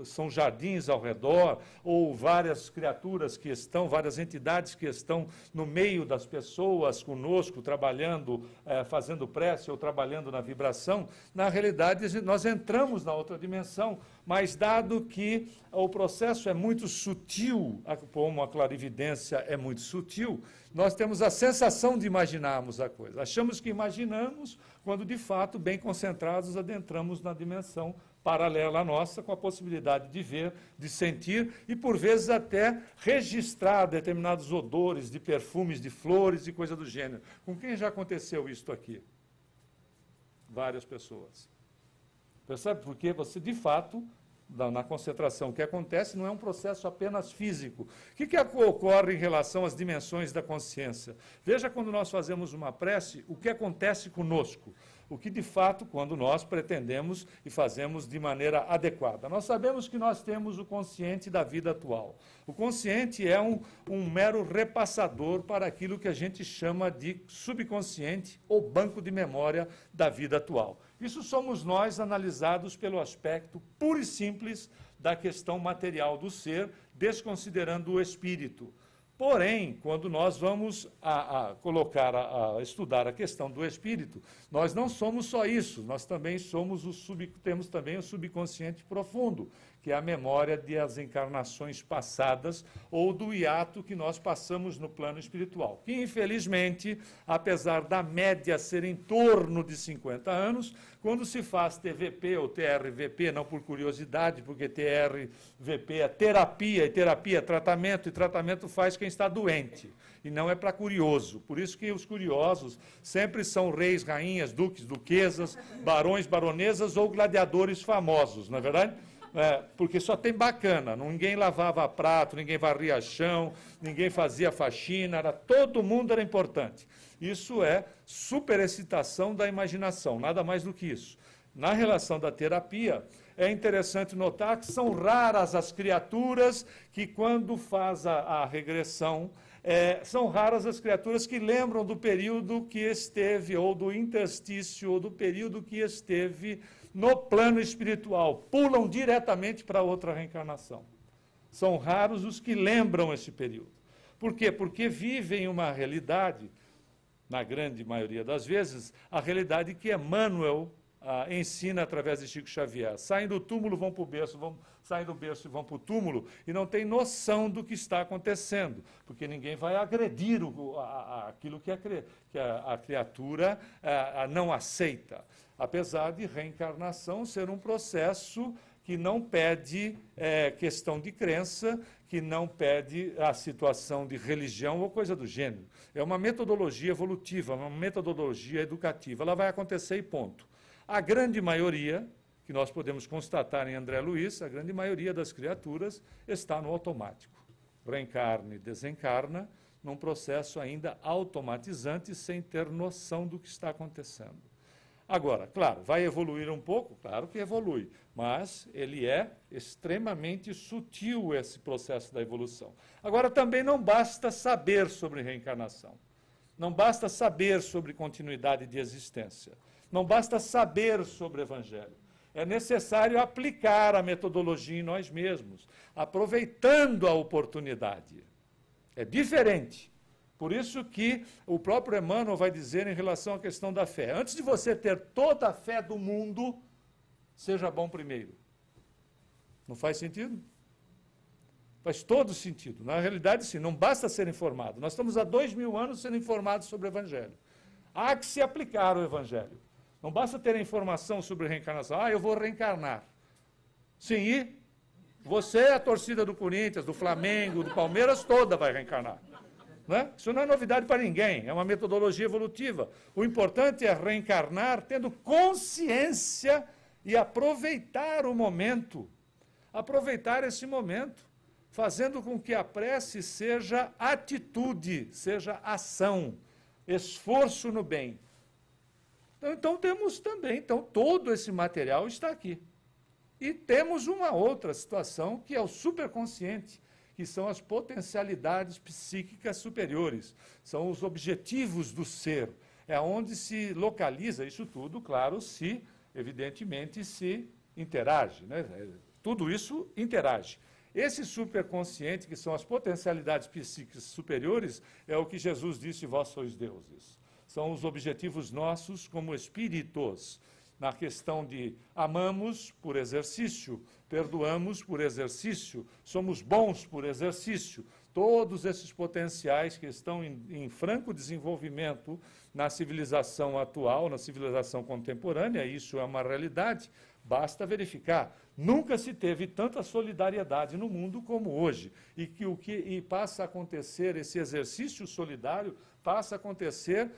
são jardins ao redor, ou várias criaturas que estão, várias entidades que estão no meio das pessoas, conosco, trabalhando, fazendo prece ou trabalhando na vibração. Na realidade, nós entramos na outra dimensão, mas dado que o processo é muito sutil, como a clarividência é muito sutil, nós temos a sensação de imaginarmos a coisa. Achamos que imaginamos, quando de fato, bem concentrados, adentramos na dimensão paralela à nossa, com a possibilidade de ver, de sentir e, por vezes, até registrar determinados odores de perfumes, de flores e coisa do gênero. Com quem já aconteceu isto aqui? Várias pessoas. Percebe? Porque você, de fato, na concentração que acontece não é um processo apenas físico. O que ocorre em relação às dimensões da consciência? Veja quando nós fazemos uma prece, o que acontece conosco. O que, de fato, quando nós pretendemos e fazemos de maneira adequada. Nós sabemos que nós temos o consciente da vida atual. O consciente é um mero repassador para aquilo que a gente chama de subconsciente ou banco de memória da vida atual. Isso somos nós analisados pelo aspecto puro e simples da questão material do ser, desconsiderando o espírito. Porém, quando nós vamos a estudar a questão do espírito, nós não somos só isso, nós também temos também o subconsciente profundo, que é a memória das encarnações passadas ou do hiato que nós passamos no plano espiritual, que infelizmente, apesar da média ser em torno de 50 anos, quando se faz TVP ou TRVP, não por curiosidade, porque TRVP é terapia, e terapia é tratamento, e tratamento faz quem está doente, e não é para curioso. Por isso que os curiosos sempre são reis, rainhas, duques, duquesas, barões, baronesas ou gladiadores famosos, não é verdade? Porque só tem bacana, ninguém lavava prato, ninguém varria chão, ninguém fazia faxina, todo mundo era importante. Isso é superexcitação da imaginação, nada mais do que isso. Na relação da terapia, é interessante notar que são raras as criaturas que, quando faz a regressão, são raras as criaturas que lembram do período que esteve, ou do interstício, ou do período que esteve no plano espiritual. Pulam diretamente para outra reencarnação. São raros os que lembram esse período. Por quê? Porque vivem uma realidade, na grande maioria das vezes, a realidade que Emmanuel ensina através de Chico Xavier. Saem do túmulo, vão para o berço, saem do berço e vão para o túmulo, e não têm noção do que está acontecendo, porque ninguém vai agredir aquilo que a criatura não aceita. Apesar de reencarnação ser um processo que não pede questão de crença, que não pede a situação de religião ou coisa do gênero. É uma metodologia evolutiva, uma metodologia educativa. Ela vai acontecer e ponto. A grande maioria, que nós podemos constatar em André Luiz, a grande maioria das criaturas está no automático. Reencarna e desencarna num processo ainda automatizante, sem ter noção do que está acontecendo. Agora, claro, vai evoluir um pouco? Claro que evolui, mas ele é extremamente sutil, esse processo da evolução. Agora, também não basta saber sobre reencarnação, não basta saber sobre continuidade de existência, não basta saber sobre o Evangelho. É necessário aplicar a metodologia em nós mesmos, aproveitando a oportunidade. É diferente. Por isso que o próprio Emmanuel vai dizer em relação à questão da fé. Antes de você ter toda a fé do mundo, seja bom primeiro. Não faz sentido? Faz todo sentido. Na realidade, sim, não basta ser informado. Nós estamos há 2000 anos sendo informados sobre o Evangelho. Há que se aplicar o Evangelho. Não basta ter a informação sobre reencarnação. Eu vou reencarnar. Sim, e você, a torcida do Corinthians, do Flamengo, do Palmeiras, toda vai reencarnar. Né? Isso não é novidade para ninguém, é uma metodologia evolutiva. O importante é reencarnar tendo consciência e aproveitar o momento. Aproveitar esse momento, fazendo com que a prece seja atitude, seja ação, esforço no bem. Então temos também, todo esse material está aqui. E temos uma outra situação que é o superconsciente, que são as potencialidades psíquicas superiores, são os objetivos do ser, é onde se localiza isso tudo, claro, evidentemente, se interage, né? Tudo isso interage. Esse superconsciente, que são as potencialidades psíquicas superiores, é o que Jesus disse, vós sois deuses. São os objetivos nossos como espíritos, na questão de amamos por exercício, perdoamos por exercício, somos bons por exercício. Todos esses potenciais que estão em franco desenvolvimento na civilização atual, na civilização contemporânea, isso é uma realidade, basta verificar. Nunca se teve tanta solidariedade no mundo como hoje. E passa a acontecer, esse exercício solidário passa a acontecer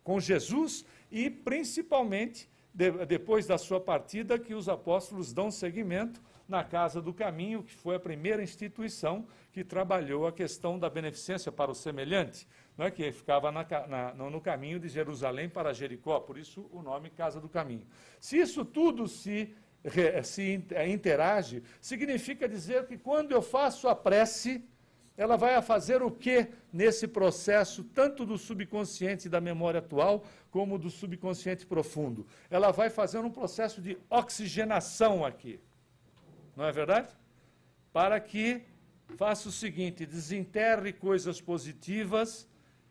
com Jesus e, principalmente, depois da sua partida, que os apóstolos dão seguimento na Casa do Caminho, que foi a primeira instituição que trabalhou a questão da beneficência para o semelhante, não é, que ficava no caminho de Jerusalém para Jericó, por isso o nome Casa do Caminho. Se isso tudo se interage, significa dizer que quando eu faço a prece, ela vai fazer o quê nesse processo, tanto do subconsciente da memória atual, como do subconsciente profundo? Ela vai fazer um processo de oxigenação aqui. Não é verdade? Para que faça o seguinte, desenterre coisas positivas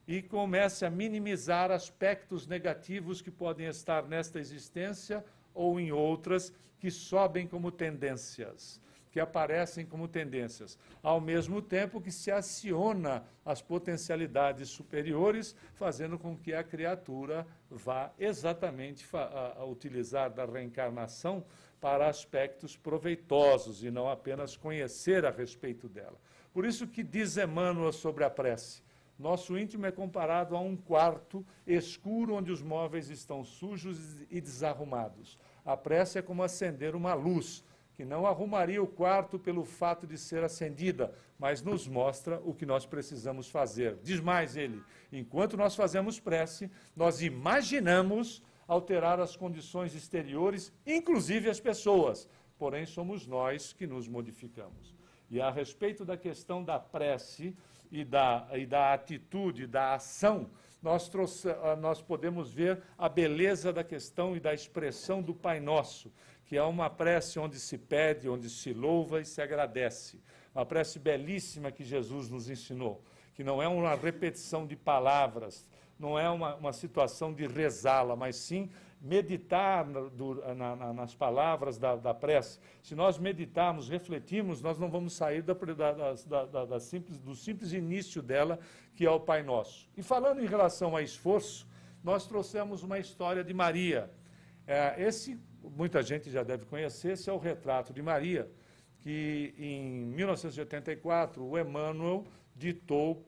e comece a minimizar aspectos negativos que podem estar nesta existência ou em outras que sobem como tendências, que aparecem como tendências, ao mesmo tempo que se aciona as potencialidades superiores, fazendo com que a criatura vá exatamente a utilizar da reencarnação para aspectos proveitosos e não apenas conhecer a respeito dela. Por isso que diz Emmanuel sobre a prece, nosso íntimo é comparado a um quarto escuro onde os móveis estão sujos e desarrumados. A prece é como acender uma luz, que não arrumaria o quarto pelo fato de ser acendida, mas nos mostra o que nós precisamos fazer. Diz mais ele, enquanto nós fazemos prece, nós imaginamos alterar as condições exteriores, inclusive as pessoas, porém somos nós que nos modificamos. E a respeito da questão da prece e da atitude, da ação, nós podemos ver a beleza da questão e da expressão do Pai Nosso, que é uma prece onde se pede, onde se louva e se agradece. Uma prece belíssima que Jesus nos ensinou, que não é uma repetição de palavras, não é uma situação de rezá-la, mas sim meditar nas palavras da prece. Se nós meditarmos, refletirmos, nós não vamos sair do simples início dela, que é o Pai Nosso. E falando em relação a esforço, nós trouxemos uma história de Maria. Muita gente já deve conhecer, esse é o retrato de Maria, que em 1984 o Emmanuel ditou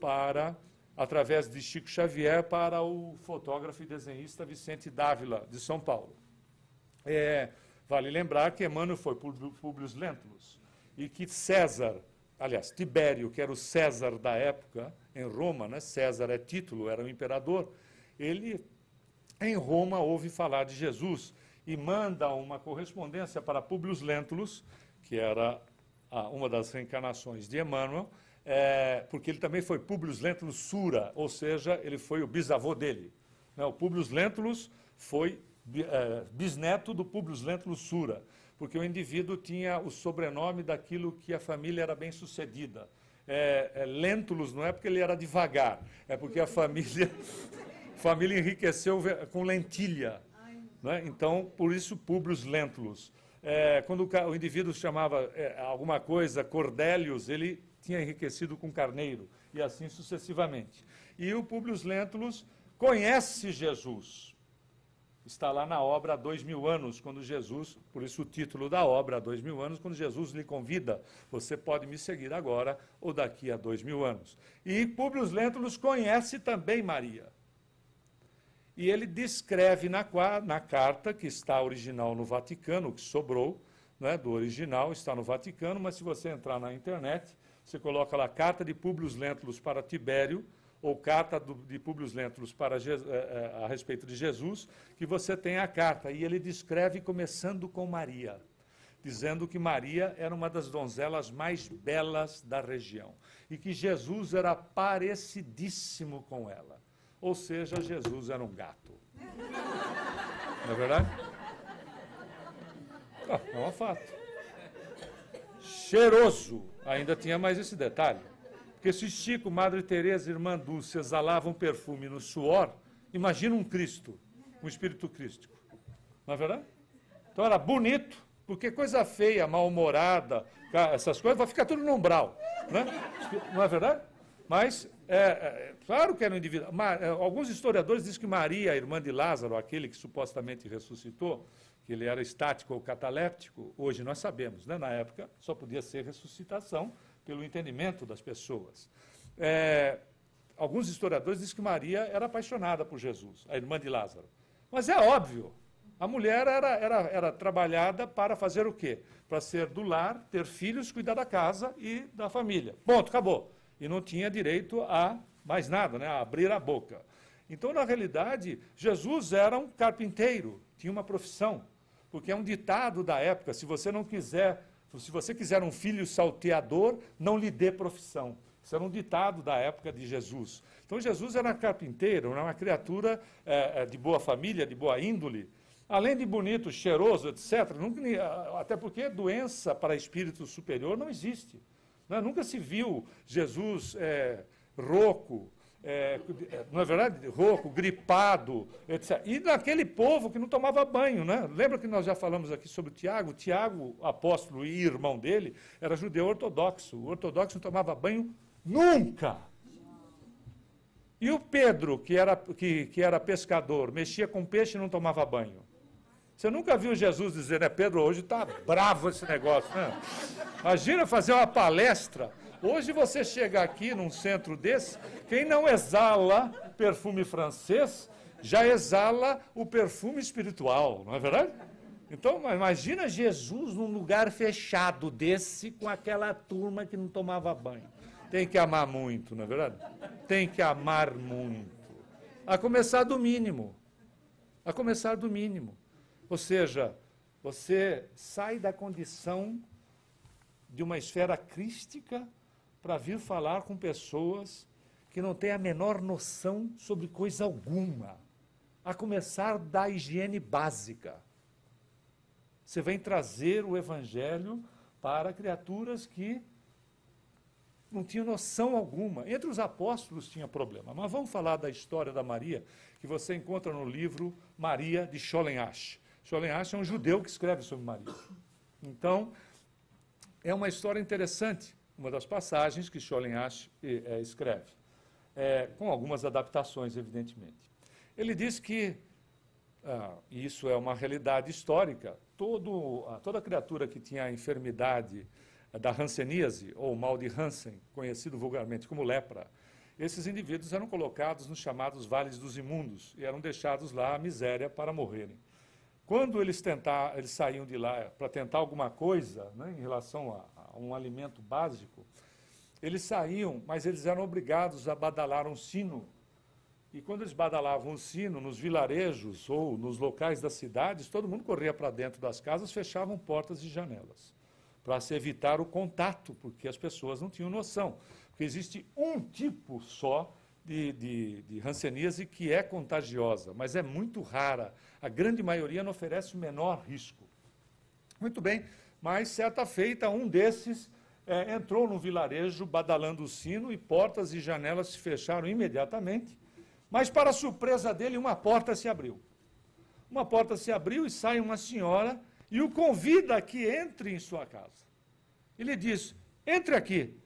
através de Chico Xavier, para o fotógrafo e desenhista Vicente Dávila, de São Paulo. Vale lembrar que Emmanuel foi Públio Lentulus, e que Tibério, que era o César da época, em Roma, né? César é título, era o imperador, ele, em Roma, ouve falar de Jesus, e manda uma correspondência para Públio Lentulus, que era uma das reencarnações de Emmanuel, porque ele também foi Públio Lentulus Sura, ou seja, ele foi o bisavô dele. O Públio Lentulus foi bisneto do Públio Lentulus Sura, porque o indivíduo tinha o sobrenome daquilo que a família era bem-sucedida. Lentulus não é porque ele era devagar, é porque a família enriqueceu com lentilha. Né? Então, por isso, Públio Lentulus. Quando o indivíduo chamava alguma coisa Cordélius, ele tinha enriquecido com carneiro, e assim sucessivamente. E o Públio Lentulus conhece Jesus. Está lá na obra há 2000 anos, quando Jesus, por isso o título da obra há 2000 anos, quando Jesus lhe convida, você pode me seguir agora ou daqui a 2000 anos. E Públio Lentulus conhece também Maria. E ele descreve na carta, que está original no Vaticano, o que sobrou, né, do original, está no Vaticano, mas se você entrar na internet, você coloca lá carta de Públio Lentulus para Tibério, ou carta de Públio Lentulus a respeito de Jesus, que você tem a carta. E ele descreve começando com Maria, dizendo que Maria era uma das donzelas mais belas da região, e que Jesus era parecidíssimo com ela. Ou seja, Jesus era um gato. Não é verdade? É um fato. Cheiroso, ainda tinha mais esse detalhe. Porque se Chico, Madre Teresa e Irmã Dulce exalavam perfume no suor, imagina um Cristo, um espírito crístico. Não é verdade? Então era bonito, porque coisa feia, mal-humorada, essas coisas, vai ficar tudo no umbral. Né? Não é verdade? Mas, claro que era um indivíduo. Alguns historiadores dizem que Maria, a irmã de Lázaro, aquele que supostamente ressuscitou, que ele era estático ou cataléptico, hoje nós sabemos, né? Na época só podia ser ressuscitação pelo entendimento das pessoas. Alguns historiadores dizem que Maria era apaixonada por Jesus, a irmã de Lázaro. Mas é óbvio, A mulher era trabalhada para fazer o quê? Para ser do lar, ter filhos, cuidar da casa e da família. Ponto, acabou. E não tinha direito a mais nada, né? A abrir a boca. Então, na realidade, Jesus era um carpinteiro, tinha uma profissão, porque é um ditado da época, se você quiser um filho salteador, não lhe dê profissão. Isso era um ditado da época de Jesus. Então, Jesus era carpinteiro, era uma criatura de boa família, de boa índole, além de bonito, cheiroso, etc. Até porque doença para espírito superior não existe. Né? Nunca se viu Jesus rouco, não é verdade? Rouco, gripado, etc. E naquele povo que não tomava banho, né? Lembra que nós já falamos aqui sobre Tiago? Tiago, apóstolo e irmão dele, era judeu ortodoxo. O ortodoxo não tomava banho nunca. E o Pedro, que era pescador, mexia com peixe e não tomava banho. Você nunca viu Jesus dizer, né, Pedro, hoje está bravo esse negócio, né? Imagina fazer uma palestra. Hoje você chega aqui num centro desse, quem não exala perfume francês, já exala o perfume espiritual, não é verdade? Então, imagina Jesus num lugar fechado desse, com aquela turma que não tomava banho. Tem que amar muito, não é verdade? Tem que amar muito. A começar do mínimo. A começar do mínimo. Ou seja, você sai da condição de uma esfera crística para vir falar com pessoas que não têm a menor noção sobre coisa alguma, a começar da higiene básica. Você vem trazer o evangelho para criaturas que não tinham noção alguma. Entre os apóstolos tinha problema, mas vamos falar da história da Maria, que você encontra no livro Maria de Scholen-Asch. Scholen-Asch é um judeu que escreve sobre Maria. Então, é uma história interessante, uma das passagens que Scholen-Asch escreve, com algumas adaptações, evidentemente. Ele diz que, e isso é uma realidade histórica, toda criatura que tinha a enfermidade da hanseníase, ou mal de Hansen, conhecido vulgarmente como lepra, esses indivíduos eram colocados nos chamados vales dos imundos e eram deixados lá à miséria para morrerem. Quando eles saíam de lá para tentar alguma coisa, né, em relação a um alimento básico, eles saíam, mas eles eram obrigados a badalar um sino. E quando eles badalavam um sino, nos vilarejos ou nos locais das cidades, todo mundo corria para dentro das casas, fechavam portas e janelas, para se evitar o contato, porque as pessoas não tinham noção. Porque existe um tipo só de hanseníase que é contagiosa, mas é muito rara. A grande maioria não oferece o menor risco. Muito bem, mas certa feita, um desses entrou num vilarejo badalando o sino e portas e janelas se fecharam imediatamente, mas para a surpresa dele, uma porta se abriu. Uma porta se abriu e sai uma senhora e o convida a que entre em sua casa. Ele diz, entre aqui.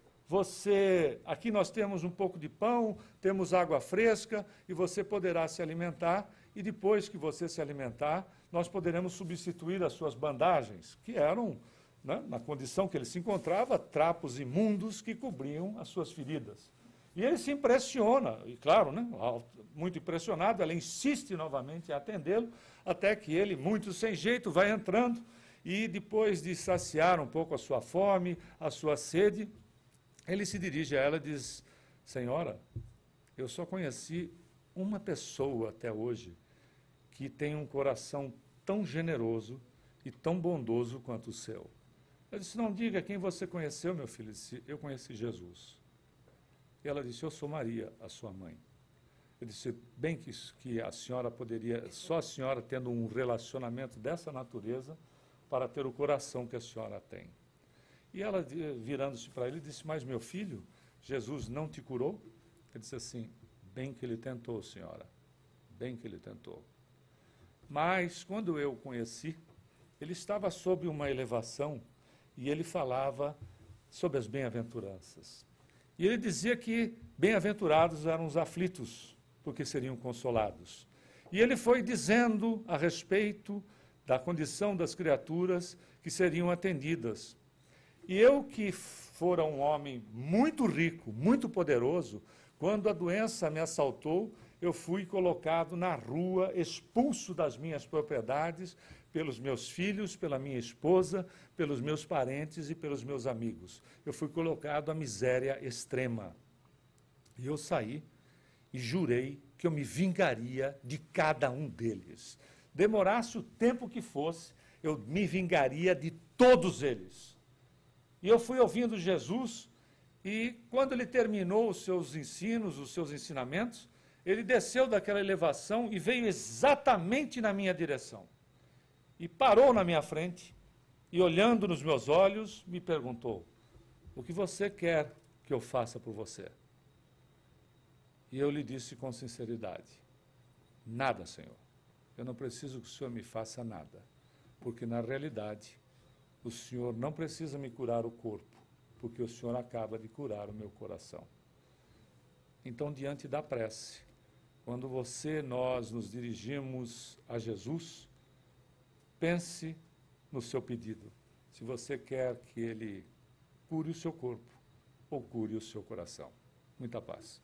Aqui nós temos um pouco de pão, temos água fresca e você poderá se alimentar e depois que você se alimentar, nós poderemos substituir as suas bandagens, que eram, né, na condição que ele se encontrava, trapos imundos que cobriam as suas feridas. E ele se impressiona, e claro, né, muito impressionado, ela insiste novamente em atendê-lo, até que ele, muito sem jeito, vai entrando e depois de saciar um pouco a sua fome, a sua sede, ele se dirige a ela e diz, senhora, eu só conheci uma pessoa até hoje que tem um coração tão generoso e tão bondoso quanto o seu. Ele disse, não diga quem você conheceu, meu filho. Ele disse, eu conheci Jesus. E ela disse, eu sou Maria, a sua mãe. Ele disse, bem que a senhora poderia, só a senhora tendo um relacionamento dessa natureza, para ter o coração que a senhora tem. E ela, virando-se para ele, disse, mas meu filho, Jesus não te curou? Ele disse assim, bem que ele tentou, senhora, bem que ele tentou. Mas, quando eu o conheci, ele estava sob uma elevação e ele falava sobre as bem-aventuranças. E ele dizia que bem-aventurados eram os aflitos, porque seriam consolados. E ele foi dizendo a respeito da condição das criaturas que seriam atendidas. E eu, que fora um homem muito rico, muito poderoso, quando a doença me assaltou, eu fui colocado na rua, expulso das minhas propriedades, pelos meus filhos, pela minha esposa, pelos meus parentes e pelos meus amigos. Eu fui colocado à miséria extrema. E eu saí e jurei que eu me vingaria de cada um deles. Demorasse o tempo que fosse, eu me vingaria de todos eles. E eu fui ouvindo Jesus, e quando ele terminou os seus ensinos, os seus ensinamentos, ele desceu daquela elevação e veio exatamente na minha direção. E parou na minha frente, e olhando nos meus olhos, me perguntou: o que você quer que eu faça por você? E eu lhe disse com sinceridade: nada, Senhor. Eu não preciso que o Senhor me faça nada, porque na realidade o Senhor não precisa me curar o corpo, porque o Senhor acaba de curar o meu coração. Então, diante da prece, quando nós nos dirigimos a Jesus, pense no seu pedido. Se você quer que Ele cure o seu corpo ou cure o seu coração. Muita paz.